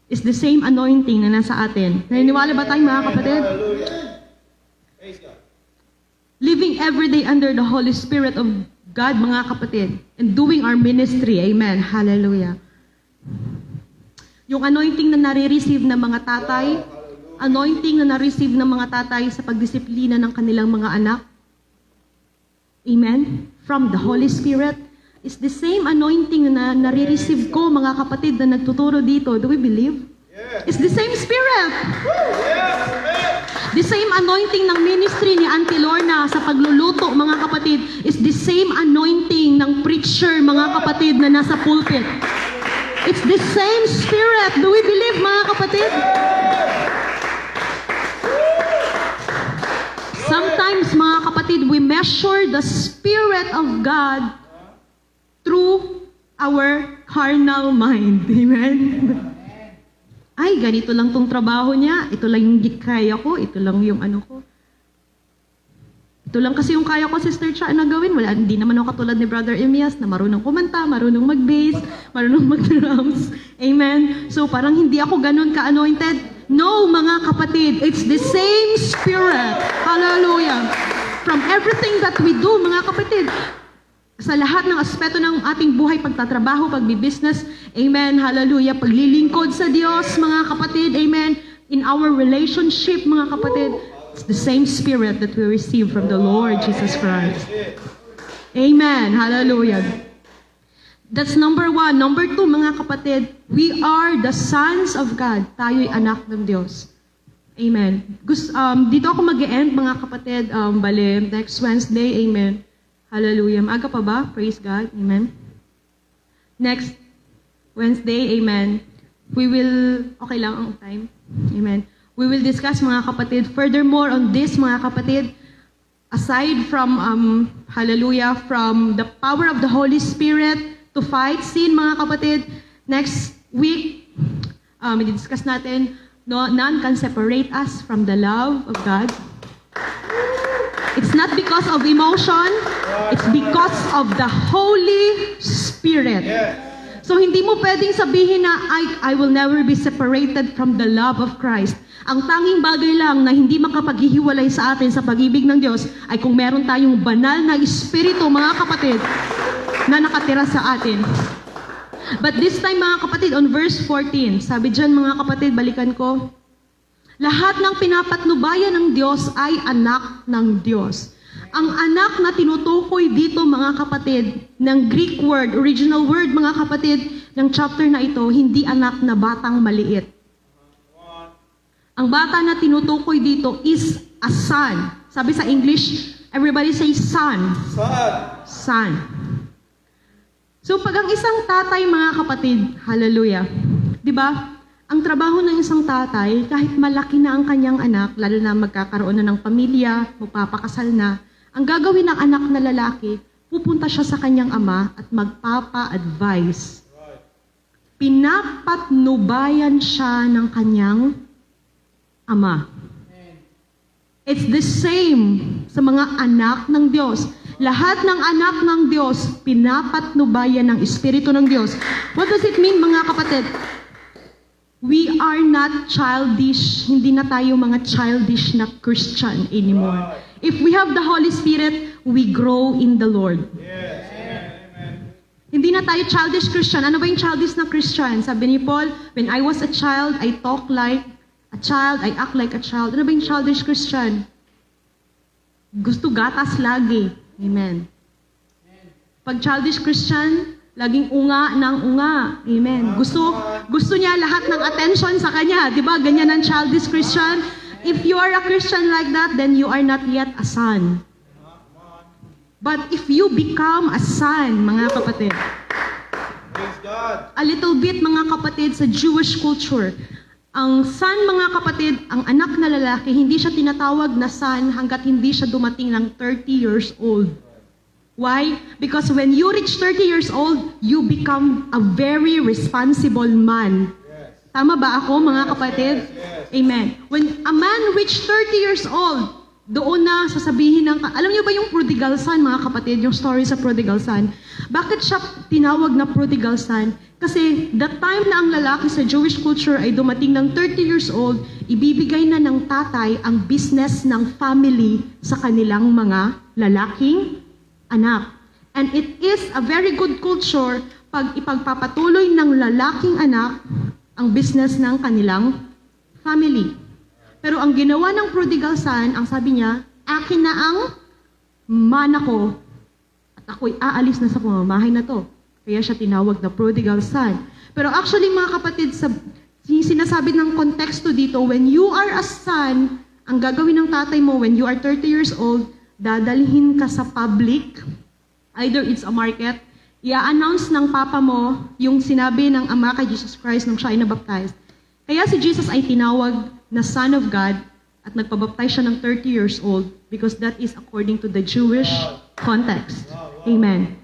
is the same anointing na nasa atin. Naniniwala ba tayo, mga kapatid? Praise God. Living every day under the Holy Spirit of God, mga kapatid, and doing our ministry. Amen. Hallelujah. Yung anointing na nare-receive ng mga tatay, anointing na na-receive ng mga tatay sa pagdisiplina ng kanilang mga anak. Amen. From the Holy Spirit. Is the same anointing na nare-receive ko, mga kapatid, na nagtuturo dito. Do we believe? Yes. It's the same Spirit. Yes. Amen. The same anointing ng ministry ni Auntie Lorna sa pagluluto, mga kapatid, is the same anointing ng preacher, mga kapatid, na nasa pulpit. It's the same Spirit. Do we believe, mga kapatid? Sometimes, mga kapatid, we measure the Spirit of God through our carnal mind. Amen? Ay, ganito lang tong trabaho niya. Ito lang yung kaya ko. Ito lang yung ano ko. Ito lang kasi yung kaya ko, Sister Cha, na gawin. Wala, hindi naman ako katulad ni Brother Emias na marunong kumanta, marunong mag-bass, marunong mag-drums. Amen? So, parang hindi ako ganun ka-anointed. No, mga kapatid. It's the same Spirit. Hallelujah. From everything that we do, mga kapatid, sa lahat ng aspeto ng ating buhay, pagtatrabaho, pagbibusiness, amen, hallelujah, paglilingkod sa Diyos, mga kapatid, amen, in our relationship, mga kapatid, it's the same Spirit that we receive from the Lord Jesus Christ. Amen, hallelujah. That's number 1. Number 2, mga kapatid, we are the sons of God. Tayo'y anak ng Diyos. Amen. Dito ako mag-e-end, mga kapatid, bale, next Wednesday, amen. Hallelujah. Maaga pa ba? Praise God. Amen. next Wednesday, amen, we will, okay lang ang time, amen, we will discuss mga kapatid, furthermore on this mga kapatid, aside from, hallelujah, from the power of the Holy Spirit to fight sin mga kapatid, next week, i-discuss natin, no, none can separate us from the love of God. It's not because of emotion, it's because of the Holy Spirit. So hindi mo pwedeng sabihin na I will never be separated from the love of Christ. Ang tanging bagay lang na hindi makapaghihiwalay sa atin sa pag-ibig ng Diyos ay kung meron tayong banal na espiritu, mga kapatid, na nakatira sa atin. But this time, mga kapatid, on verse 14, sabi dyan, mga kapatid, balikan ko, lahat ng pinapatnubayan ng Diyos ay anak ng Diyos. Ang anak na tinutukoy dito, mga kapatid, ng Greek word, original word, mga kapatid, ng chapter na ito, hindi anak na batang maliit. Ang bata na tinutukoy dito is a son. Sabi sa English, everybody say son. Son. So pag ang isang tatay, mga kapatid, hallelujah, di ba? Ang trabaho ng isang tatay, kahit malaki na ang kanyang anak, lalo na magkakaroon na ng pamilya, magpapakasal na, ang gagawin ng anak na lalaki, pupunta siya sa kanyang ama at magpapa-advise. Pinapatnubayan siya ng kanyang ama. It's the same sa mga anak ng Diyos. Lahat ng anak ng Diyos, pinapatnubayan ng Espiritu ng Diyos. What does it mean, mga kapatid? We are not childish. Hindi na tayo mga childish na Christian anymore. If we have the Holy Spirit, we grow in the Lord. Hindi na tayo childish Christian. Ano ba yung childish na Christian? Sabi ni Paul, when I was a child, I talk like a child, I act like a child. Ano ba yung childish Christian? Gusto gatas lagi. Amen. Pag childish Christian, laging unga ng unga. Amen. Gusto niya lahat ng attention sa kanya. Di ba? Ganyan ang childish Christian. If you are a Christian like that, then you are not yet a son. But if you become a son, mga kapatid, Praise God. a little bit, mga kapatid, sa Jewish culture, ang son, mga kapatid, ang anak na lalaki, hindi siya tinatawag na son hanggat hindi siya dumating ng 30 years old. Why? Because when you reach 30 years old, you become a very responsible man. Tama ba ako, mga kapatid? Amen. When a man reach 30 years old, doon na sasabihin ng... Alam niyo ba yung prodigal son, mga kapatid? Yung story sa prodigal son. Bakit siya tinawag na prodigal son? Kasi the time na ang lalaki sa Jewish culture ay dumating ng 30 years old, ibibigay na ng tatay ang business ng family sa kanilang mga lalaking anak. And it is a very good culture pag ipagpapatuloy ng lalaking anak ang business ng kanilang family. Pero ang ginawa ng prodigal son, ang sabi niya, akin na ang mana ko at ako'y aalis na sa pamamahay na to. Kaya siya tinawag na prodigal son. Pero actually, mga kapatid, sinasabi ng konteksto dito, when you are a son, ang gagawin ng tatay mo when you are 30 years old, dadalhin ka sa public, either it's a market, i-announce ng papa mo yung sinabi ng ama kay Jesus Christ nung siya ay nabaptize. Kaya si Jesus ay tinawag na Son of God at nagpabaptize siya ng 30 years old because that is according to the Jewish context. Amen.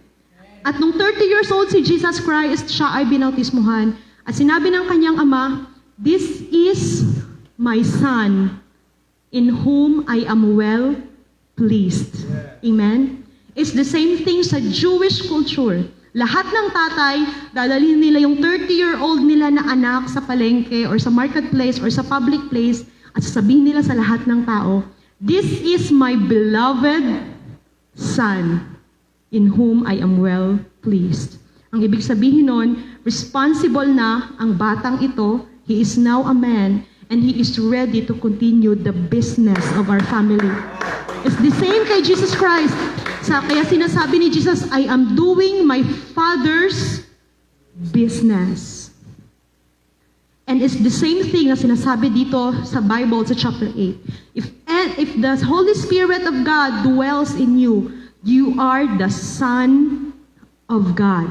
At nung 30 years old si Jesus Christ, siya ay binautismuhan at sinabi ng kanyang ama, "This is my son in whom I am well pleased." Amen. It's the same thing sa Jewish culture. Lahat ng tatay, dadalhin nila yung 30-year-old nila na anak sa palengke or sa marketplace or sa public place at sasabihin nila sa lahat ng tao, "This is my beloved son in whom I am well pleased." Ang ibig sabihin nun, responsible na ang batang ito, he is now a man and he is ready to continue the business of our family. It's the same kay Jesus Christ. Kaya sinasabi ni Jesus, I am doing my Father's business. And it's the same thing na sinasabi dito sa Bible sa chapter 8. If the Holy Spirit of God dwells in you, you are the Son of God.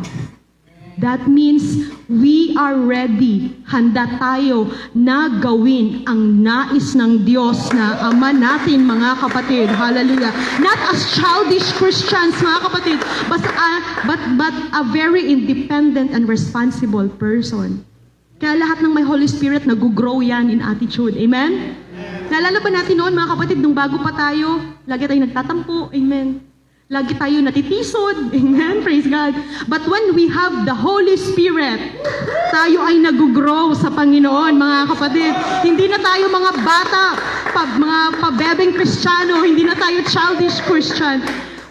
That means we are ready. Handa tayo na gawin ang nais ng Diyos na Ama natin, mga kapatid. Hallelujah. Not as childish Christians, mga kapatid, but a very independent and responsible person. Kaya lahat ng may Holy Spirit, nag-grow yan in attitude. Amen? Naalala ba natin noon, mga kapatid, nung bago pa tayo, lagi tayo nagtatampo. Amen? Lagi tayo natitisod. Amen? Praise God. But when we have the Holy Spirit, tayo ay nag-grow sa Panginoon, mga kapatid. Hindi na tayo mga bata, mga pabebeng Kristiyano. Hindi na tayo childish Christian.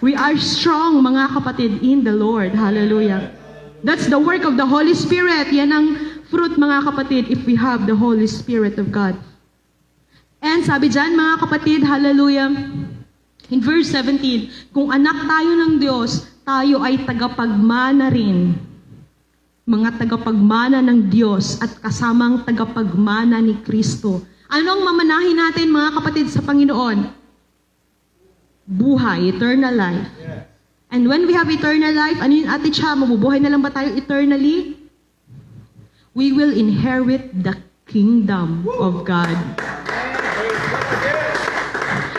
We are strong, mga kapatid, in the Lord. Hallelujah. That's the work of the Holy Spirit. Yan ang fruit, mga kapatid, if we have the Holy Spirit of God. And sabi dyan, mga kapatid, hallelujah, in verse 17, kung anak tayo ng Diyos, tayo ay tagapagmana rin. Mga tagapagmana ng Diyos at kasamang tagapagmana ni Kristo. Ano ang mamanahin natin, mga kapatid, sa Panginoon? Buhay, eternal life. And when we have eternal life, ano yung Ate Cha, mabubuhay na lang ba tayo eternally? We will inherit the kingdom of God.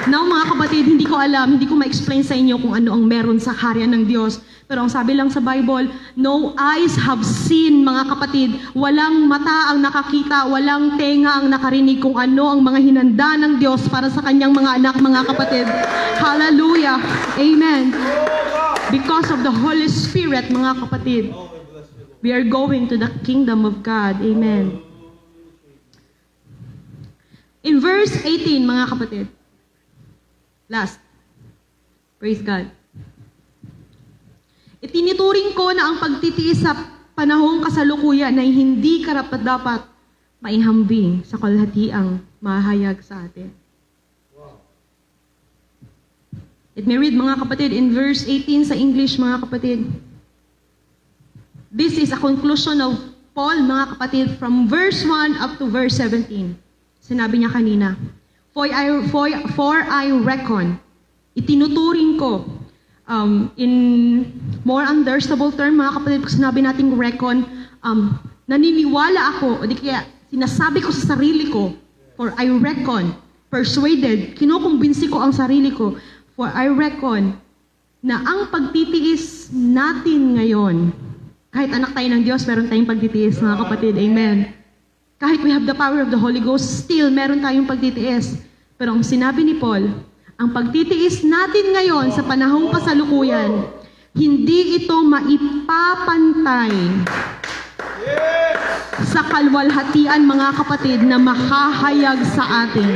Now, mga kapatid, hindi ko alam, hindi ko ma-explain sa inyo kung ano ang meron sa kaharian ng Diyos. Pero ang sabi lang sa Bible, no eyes have seen, mga kapatid. Walang mata ang nakakita, walang tenga ang nakarinig kung ano ang mga hinanda ng Diyos para sa kanyang mga anak, mga kapatid. Hallelujah. Amen. Because of the Holy Spirit, mga kapatid, we are going to the kingdom of God. Amen. In verse 18, mga kapatid, last. Praise God. Itinituring ko na ang pagtitiis sa panahong kasalukuyan ay hindi karapat-dapat maihambing sa kalahatiang mahayag sa atin. Let me read, mga kapatid, in verse 18 sa English, mga kapatid. This is a conclusion of Paul, mga kapatid, from verse 1 up to verse 17. Sinabi niya kanina, For I reckon, itinuturing ko, in more understandable term, mga kapatid, pag sinabi nating reckon, naniniwala ako, o di kaya sinasabi ko sa sarili ko, for I reckon, persuaded, kinukumbinsi ko ang sarili ko, for I reckon, na ang pagtitiis natin ngayon, kahit anak tayo ng Diyos, meron tayong pagtitiis, mga kapatid, amen. Kahit we have the power of the Holy Ghost, still meron tayong pagtitiis. Pero ang sinabi ni Paul, ang pagtitiis natin ngayon sa panahong kasalukuyan, hindi ito maipapantay sa kalwalhatian, mga kapatid, na mahahayag sa atin.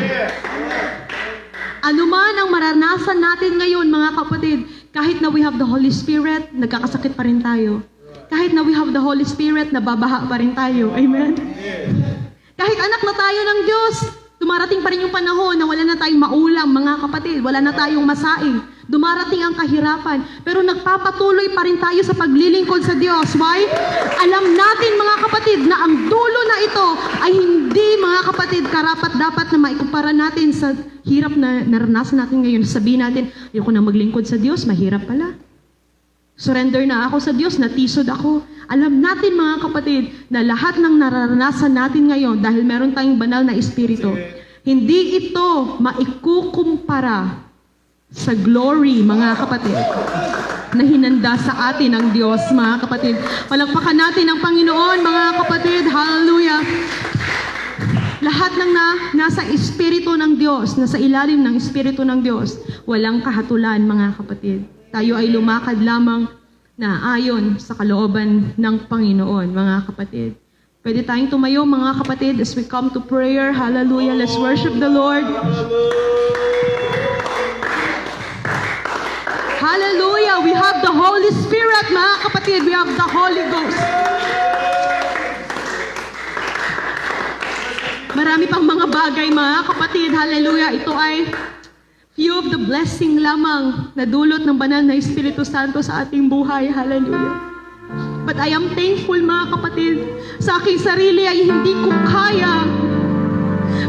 Ano man ang maranasan natin ngayon, mga kapatid, kahit na we have the Holy Spirit, nagkakasakit pa rin tayo. Kahit na we have the Holy Spirit, nababaha pa rin tayo. Amen? Kahit anak na tayo ng Diyos, dumarating pa rin yung panahon na wala na tayong maulam, mga kapatid. Wala na tayong masaing. Dumarating ang kahirapan. Pero nagpapatuloy pa rin tayo sa paglilingkod sa Diyos. Why? Alam natin, mga kapatid, na ang dulo na ito ay hindi, mga kapatid, karapat-dapat na maikumpara natin sa hirap na naranasan natin ngayon. Sabihin natin, ayoko na maglingkod sa Diyos, mahirap pala. Surrender na ako sa Diyos, natisod ako. Alam natin, mga kapatid, na lahat ng nararanasan natin ngayon, dahil meron tayong banal na espiritu, hindi ito maikukumpara sa glory, mga kapatid, na hinanda sa atin ng Diyos, mga kapatid. Palagpakan natin ang Panginoon, mga kapatid. Hallelujah. Lahat ng nasa espiritu ng Diyos, nasa ilalim ng espiritu ng Diyos, walang kahatulan, mga kapatid. Tayo ay lumakad lamang na ayon sa kalooban ng Panginoon, mga kapatid. Pwede tayong tumayo, mga kapatid, as we come to prayer. Hallelujah. Let's worship the Lord. Hallelujah. We have the Holy Spirit, mga kapatid. We have the Holy Ghost. Marami pang mga bagay, mga kapatid. Hallelujah. Ito ay few of the blessing lamang na dulot ng banal na Espiritu Santo sa ating buhay. Hallelujah. But I am thankful, mga kapatid, sa aking sarili ay hindi ko kaya.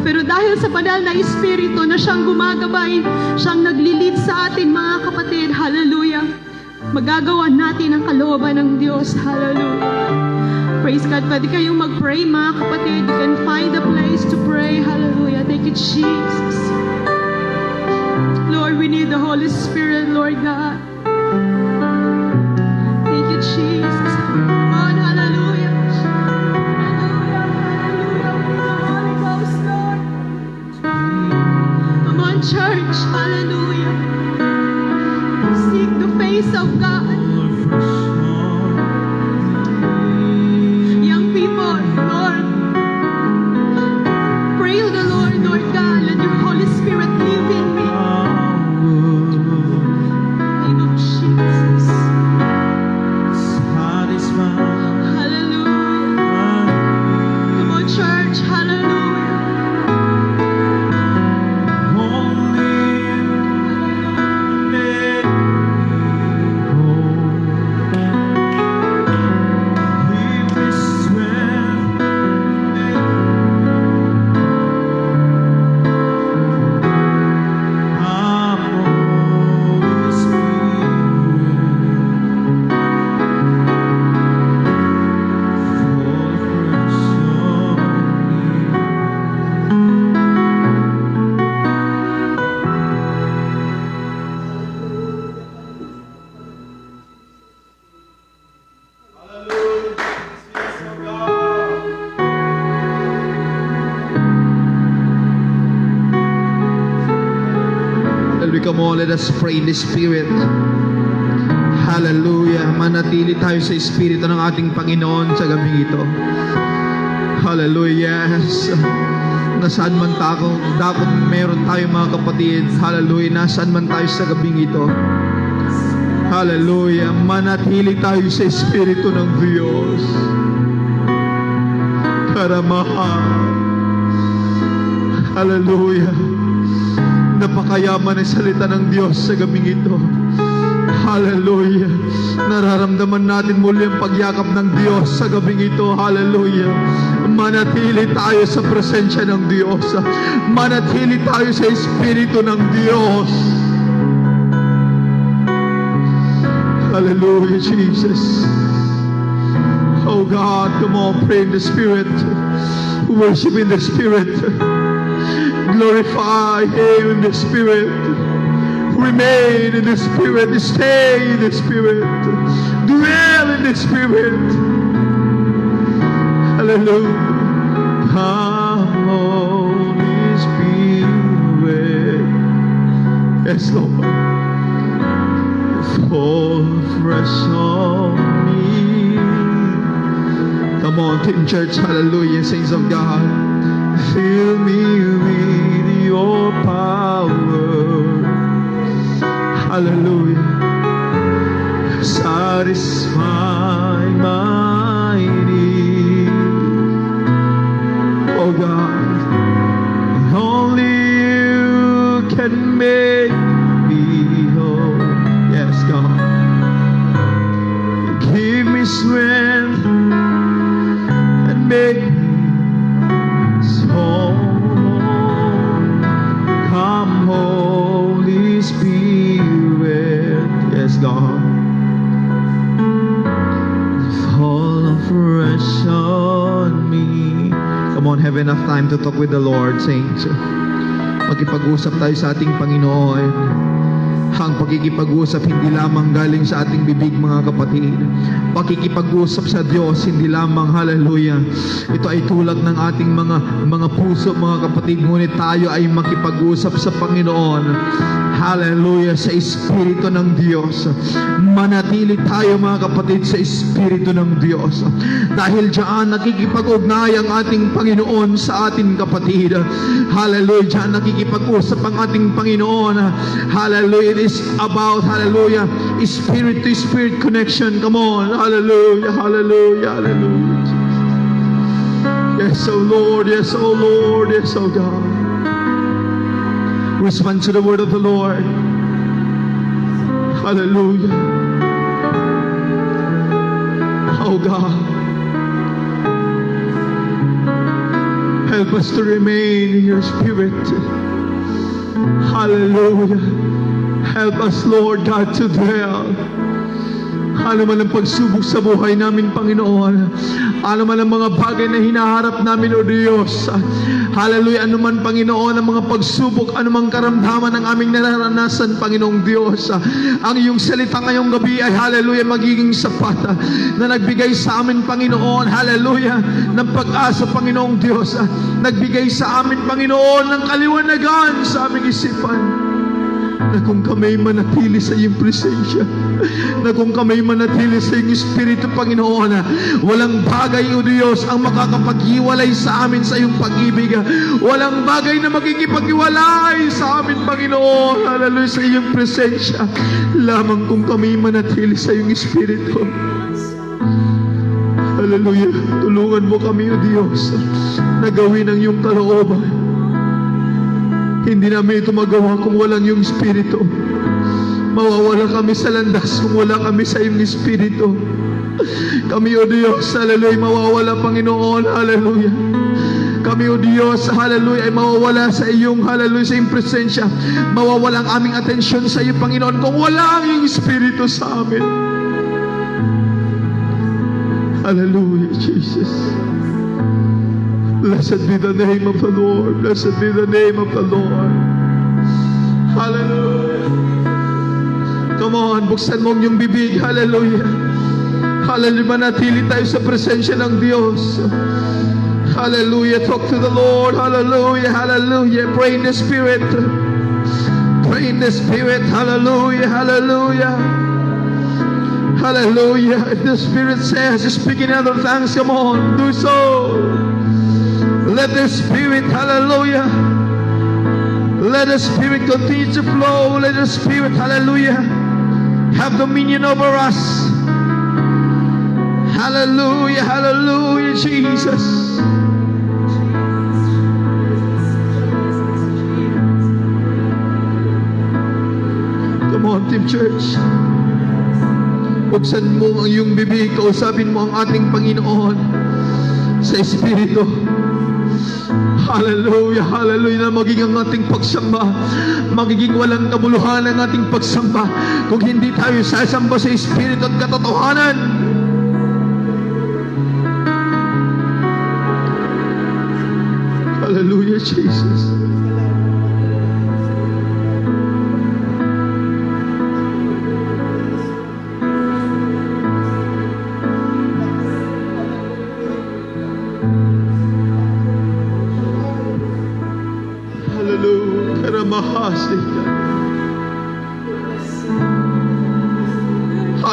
Pero dahil sa banal na Espiritu na siyang gumagabay, siyang naglilid sa atin, mga kapatid. Hallelujah. magagawa natin ang kalooban ng Diyos. Hallelujah. Praise God. Pwede kayong mag-pray, mga kapatid. You can find a place to pray. Hallelujah. Thank you, Jesus. Lord, we need the Holy Spirit, Lord God. Thank you, Jesus. Come on, hallelujah. Hallelujah, hallelujah. We need the Holy Ghost, Lord. Come on, church. Hallelujah. Seek the face of God. Young people, Lord, pray to the Lord, Lord God. Let your Holy Spirit live in me. Name of Jesus. Hallelujah. Come on, church. Hallelujah. Come on, let us pray in the Spirit. Hallelujah. Manatili tayo sa Espiritu ng ating Panginoon sa gabing ito. Hallelujah. Yes. Nasaan man tayo, dapat meron tayo mga kapatid. Hallelujah. Nasaan man tayo sa gabing ito. Hallelujah. Manatili tayo sa Espiritu ng Diyos. Karamahal. Hallelujah. Napakayaman ang salita ng Diyos sa gabing ito. Hallelujah. Nararamdaman natin muli ang pagyakap ng Diyos sa gabing ito. Hallelujah. Manatili tayo sa presensya ng Diyos. Manatili tayo sa Espiritu ng Diyos. Hallelujah, Jesus. Oh God, come on, pray in the Spirit. Worship in the Spirit. Glorify Him in the Spirit. Remain in the Spirit. Stay in the Spirit. Dwell in the Spirit. Hallelujah. Come, Holy Spirit. Yes, Lord. Fall fresh on me. Come on, Team Church. Hallelujah, saints of God. Fill me with your power. Hallelujah. Satisfy my need. Oh God, only you can make me whole. Yes, God. Give me strength and make me come, Holy Spirit. Yes, God. Fall afresh on me. Come on, have enough time to talk with the Lord, saints. Magkipag-usap tayo sa ating Panginoon. Ang pakikipag-usap hindi lamang galing sa ating bibig, mga kapatid. Pakikipag-usap sa Diyos hindi lamang, hallelujah, ito ay tulad ng ating mga puso, mga kapatid, ngunit tayo ay makipag-usap sa Panginoon, hallelujah, sa Espiritu ng Diyos. Manatili tayo, mga kapatid, sa Espiritu ng Diyos, dahil diyan nakikipag-ugnay ang ating Panginoon sa ating kapatid. Hallelujah. Diyan nakikipag-usap ang ating Panginoon. Hallelujah. It is about, hallelujah, spirit to spirit connection. Come on. Hallelujah. Hallelujah. Hallelujah. Yes, oh Lord. Yes, oh Lord. Yes, oh God. Respond to the word of the Lord. Hallelujah. Oh God. Help us to remain in your Spirit. Hallelujah. Help us, Lord God, to dwell Ano man ang pagsubok sa buhay namin, Panginoon. Ano man ang mga bagay na hinaharap namin, O Diyos. Hallelujah. Ano man, Panginoon, ang mga pagsubok, ano mang karamdaman ng aming nararanasan, Panginoong Diyos. Ang iyong salita ngayong gabi ay, hallelujah, magiging sapat na nagbigay sa amin, Panginoon, hallelujah, ng pag-asa, Panginoong Diyos. Nagbigay sa amin, Panginoon, ng kaliwanagan sa aming isipan. Na kung kami manatili sa iyong presensya, na kung kami manatili sa iyong Espiritu, Panginoon, walang bagay, O Diyos, ang makakapaghiwalay sa amin sa iyong pag-ibig. Walang bagay na makikipaghiwalay sa amin, Panginoon, hallelujah, sa iyong presensya. Lamang kung kami manatili sa iyong Espiritu. Hallelujah. Tulungan mo kami, O Diyos, na gawin ang iyong kalooban. Hindi namin ito magawa kung walang iyong Espiritu. Mawawala kami sa landas kung wala kami sa iyong Espiritu. Kami, O Diyos, hallelujah, mawawala, Panginoon, hallelujah. Kami, O Diyos, hallelujah, ay mawawala sa iyong, hallelujah, sa iyong presensya. Mawawala ang aming atensyon sa iyo, Panginoon, kung wala ang iyong Espiritu sa amin. Hallelujah, Jesus. Blessed be the name of the Lord. Blessed be the name of the Lord. Hallelujah. Come on, buksan mo ang iyong bibig. Hallelujah. Hallelujah. Manatili tayo sa presensya ng Diyos. Hallelujah. Talk to the Lord. Hallelujah. Hallelujah. Pray in the Spirit. Pray in the Spirit. Hallelujah. Hallelujah. Hallelujah. If the Spirit says, speak in other tongues, come on, do so. Let the Spirit, hallelujah, let the Spirit continue to flow. Let the Spirit, hallelujah, have dominion over us. Hallelujah, hallelujah, Jesus. Come on, Team Church. Buksan mo ang iyong bibig, kausapin mo ang ating Panginoon sa Espiritu. Hallelujah, hallelujah, na magiging ang ating pagsamba, magiging walang kabuluhan ang ating pagsamba kung hindi tayo sasamba sa Espiritu at katotohanan. Hallelujah, Jesus.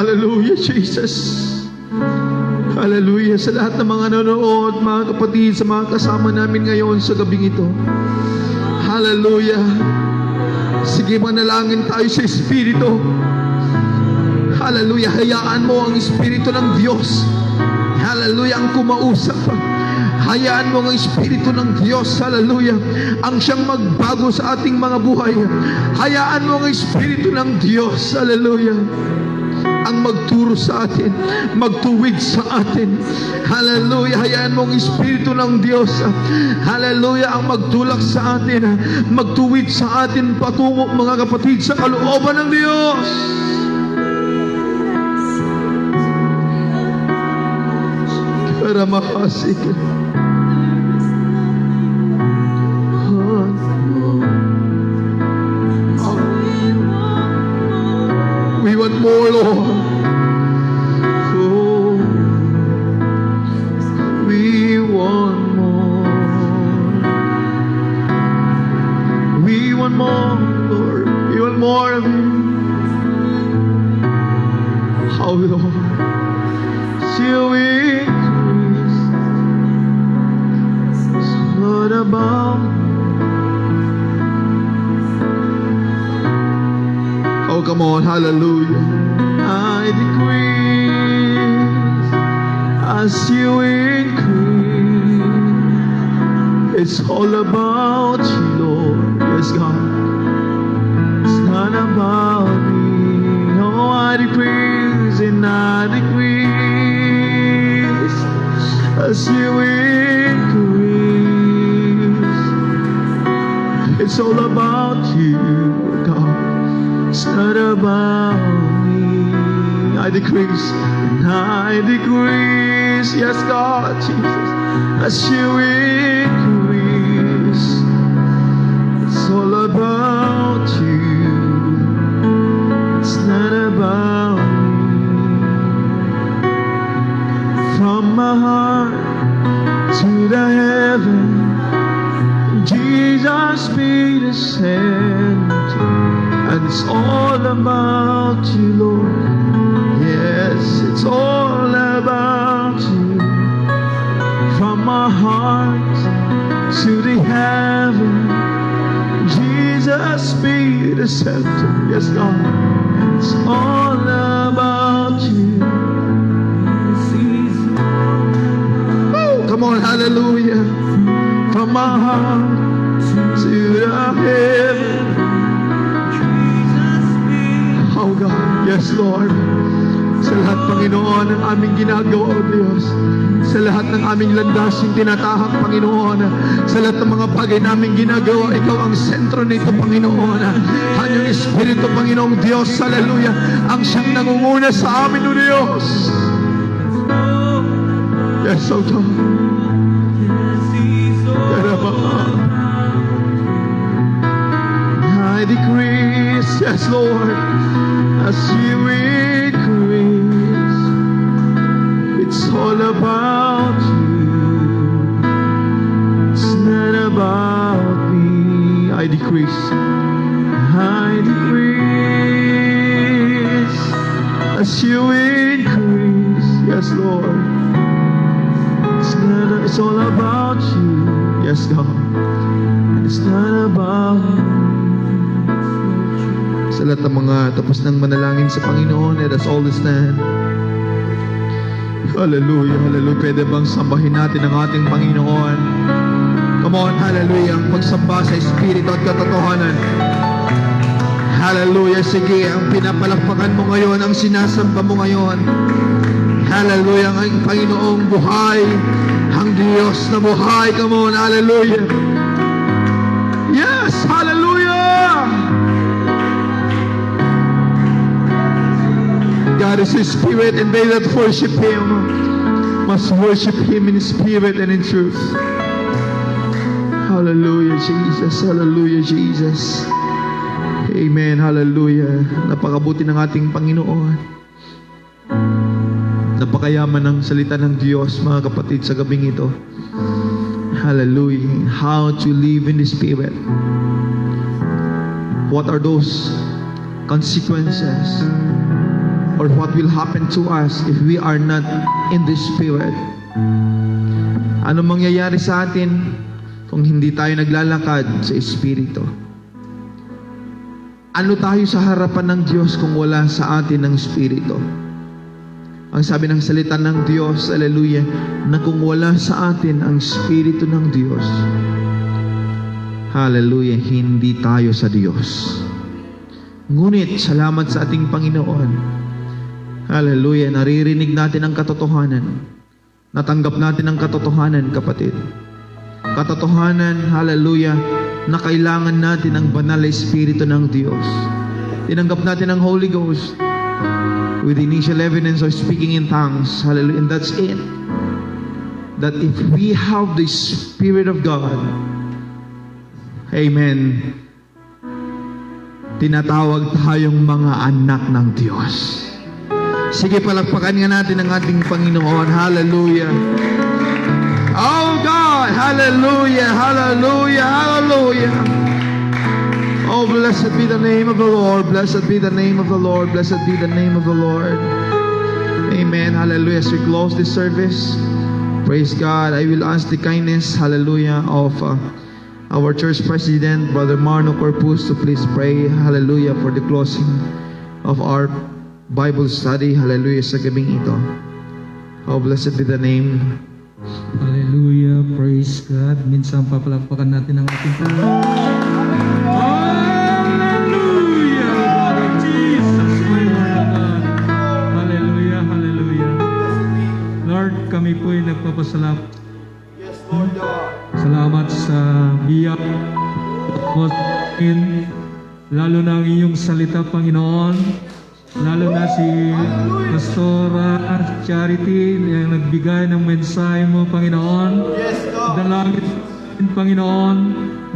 Hallelujah, Jesus. Hallelujah. Sa lahat ng mga nanonood, mga kapatid, sa mga kasama namin ngayon sa gabing ito. Hallelujah. Sige, manalangin tayo sa Espiritu. Hallelujah. Hayaan mo ang Espiritu ng Diyos. Hallelujah. Ang kumausap. Hayaan mo ang Espiritu ng Diyos, hallelujah, ang siyang magbago sa ating mga buhay. Hayaan mo ang Espiritu ng Diyos, hallelujah, ang magturo sa atin, magtuwid sa atin. Hallelujah. Hayaan mo ang Espiritu ng Diyos, hallelujah, ang magtulak sa atin, magtuwid sa atin patungo, mga kapatid, sa kalooban ng Diyos. Para makasik. We want more, Lord. Oh, we want more. We want more, Lord. We want more of you. How, Lord? Till we increase. It's not about. Oh, come on, hallelujah. I decrease as you increase. It's all about you, Lord. Yes, God. It's not about me. Oh, I decrease and I decrease as you increase. It's all about you, God. It's not about me. I decrease, and I decrease. Yes, God, Jesus, as you increase. It's all about you. It's not about me. From my heart to the heaven, Jesus be the center, and it's all about you, Lord. Yes, it's all about you. From my heart to the heaven, Jesus be the center. Yes, God, it's all about you. Woo! Come on, hallelujah. From my heart to the heaven. Oh God, yes Lord. Sa lahat, Panginoon, ng aming ginagawa, O Diyos. Sa lahat ng aming landasing tinatahak, Panginoon. Sa lahat ng mga bagay naming ginagawa, Ikaw ang sentro nito, Panginoon. Ang iyong Espiritu, Panginoong Diyos, hallelujah, ang siyang nangunguna sa amin, O Diyos. Yes, O God. I decrease, yes Lord, as you increase. It's all about you. It's not about me. I decrease. I decrease as you increase. Yes, Lord. It's all about you. Yes, God. It's not about me. Sa lahat ng mga tapos ng manalangin sa Panginoon, let us all stand. Hallelujah, hallelujah. Pwede bang sambahin natin ang ating Panginoon? Come on, hallelujah. Ang pagsamba sa Espiritu at katotohanan. Hallelujah. Sige, ang pinapalakpakan mo ngayon, ang sinasamba mo ngayon. Hallelujah. Ang Panginoong buhay, ang Diyos na buhay. Come on, hallelujah. Yes, hallelujah. God is His Spirit, and they that worship Him must worship Him in spirit and in truth. Hallelujah, Jesus. Hallelujah, Jesus. Amen. Hallelujah. Napakabuti ng ating Panginoon. Napakayaman ng salita ng Diyos, mga kapatid, sa gabing ito. Hallelujah. How to live in the Spirit. What are those consequences? Or what will happen to us if we are not in the Spirit? Ano mangyayari sa atin kung hindi tayo naglalakad sa Espiritu? Ano tayo sa harapan ng Diyos kung wala sa atin ang Espiritu? Ang sabi ng salita ng Diyos, hallelujah, na kung wala sa atin ang Espiritu ng Diyos, hallelujah, hindi tayo sa Diyos. Ngunit, salamat sa ating Panginoon. Hallelujah, naririnig natin ang katotohanan. Natanggap natin ang katotohanan, kapatid. Katotohanan, hallelujah, na kailangan natin ang banal na Espiritu ng Diyos. Tinanggap natin ang Holy Ghost with initial evidence of speaking in tongues. Hallelujah, and that's it. That if we have the Spirit of God, amen, tinatawag tayong mga anak ng Diyos. Sige, palakpakan nga natin ang ating Panginoon. Hallelujah. Oh God, hallelujah, hallelujah, hallelujah. Oh, blessed be the name of the Lord. Blessed be the name of the Lord. Blessed be the name of the Lord. Amen. Hallelujah. As we close this service, praise God. I will ask the kindness, hallelujah, of our church president, Brother Marno Corpus, to please pray, hallelujah, for the closing of our Bible study, hallelujah, sa gabing ito. Oh, blessed be the name. Hallelujah, praise God. Minsan papalakpakan natin ang ating Panginoon. Hallelujah, Lord of Jesus, my Lord. Hallelujah, hallelujah. Lord, kami po'y nagpapasalamat. Yes, Lord God. Salamat sa biyak mo sa akin, lalo na ang iyong salita, Panginoon, lalo na si Pastora Charity na nagbigay ng mensahe mo, Panginoon. Dalangin, Panginoon,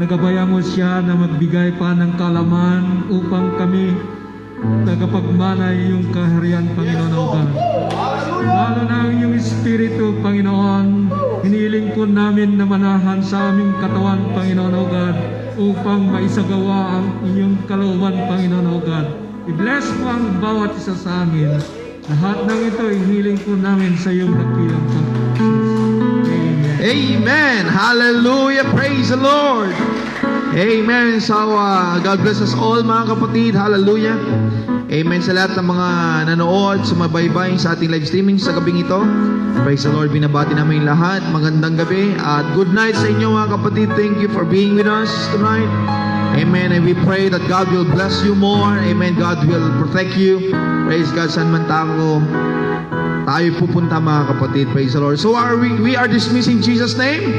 nagabayan mo siya na magbigay pa ng kalaman upang kami tagapagmana iyong kaharian, Panginoon o God. Lalo na ang iyong Espiritu, Panginoon, hiniling po namin na manahan sa aming katawan, Panginoon o God, upang maisagawa ang inyong kalooban, Panginoon o God. I-bless po ang bawat isa sa amin. Lahat ng ito, hiniling po namin sa iyong dakilang Panginoon. Amen. Amen. Hallelujah. Praise the Lord. Amen. So, God bless us all, mga kapatid. Hallelujah. Amen sa lahat ng mga nanood, sumabaybay sa ating live streaming sa gabing ito. Praise the Lord. Binabati namin lahat. Magandang gabi at good night sa inyo, mga kapatid. Thank you for being with us tonight. Amen. And we pray that God will bless you more. Amen. God will protect you. Praise God. Saan man tayo pupunta, mga kapatid. Praise the Lord. So we are dismissing Jesus' name.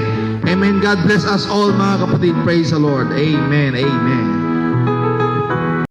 Amen. God bless us all, mga kapatid. Praise the Lord. Amen. Amen.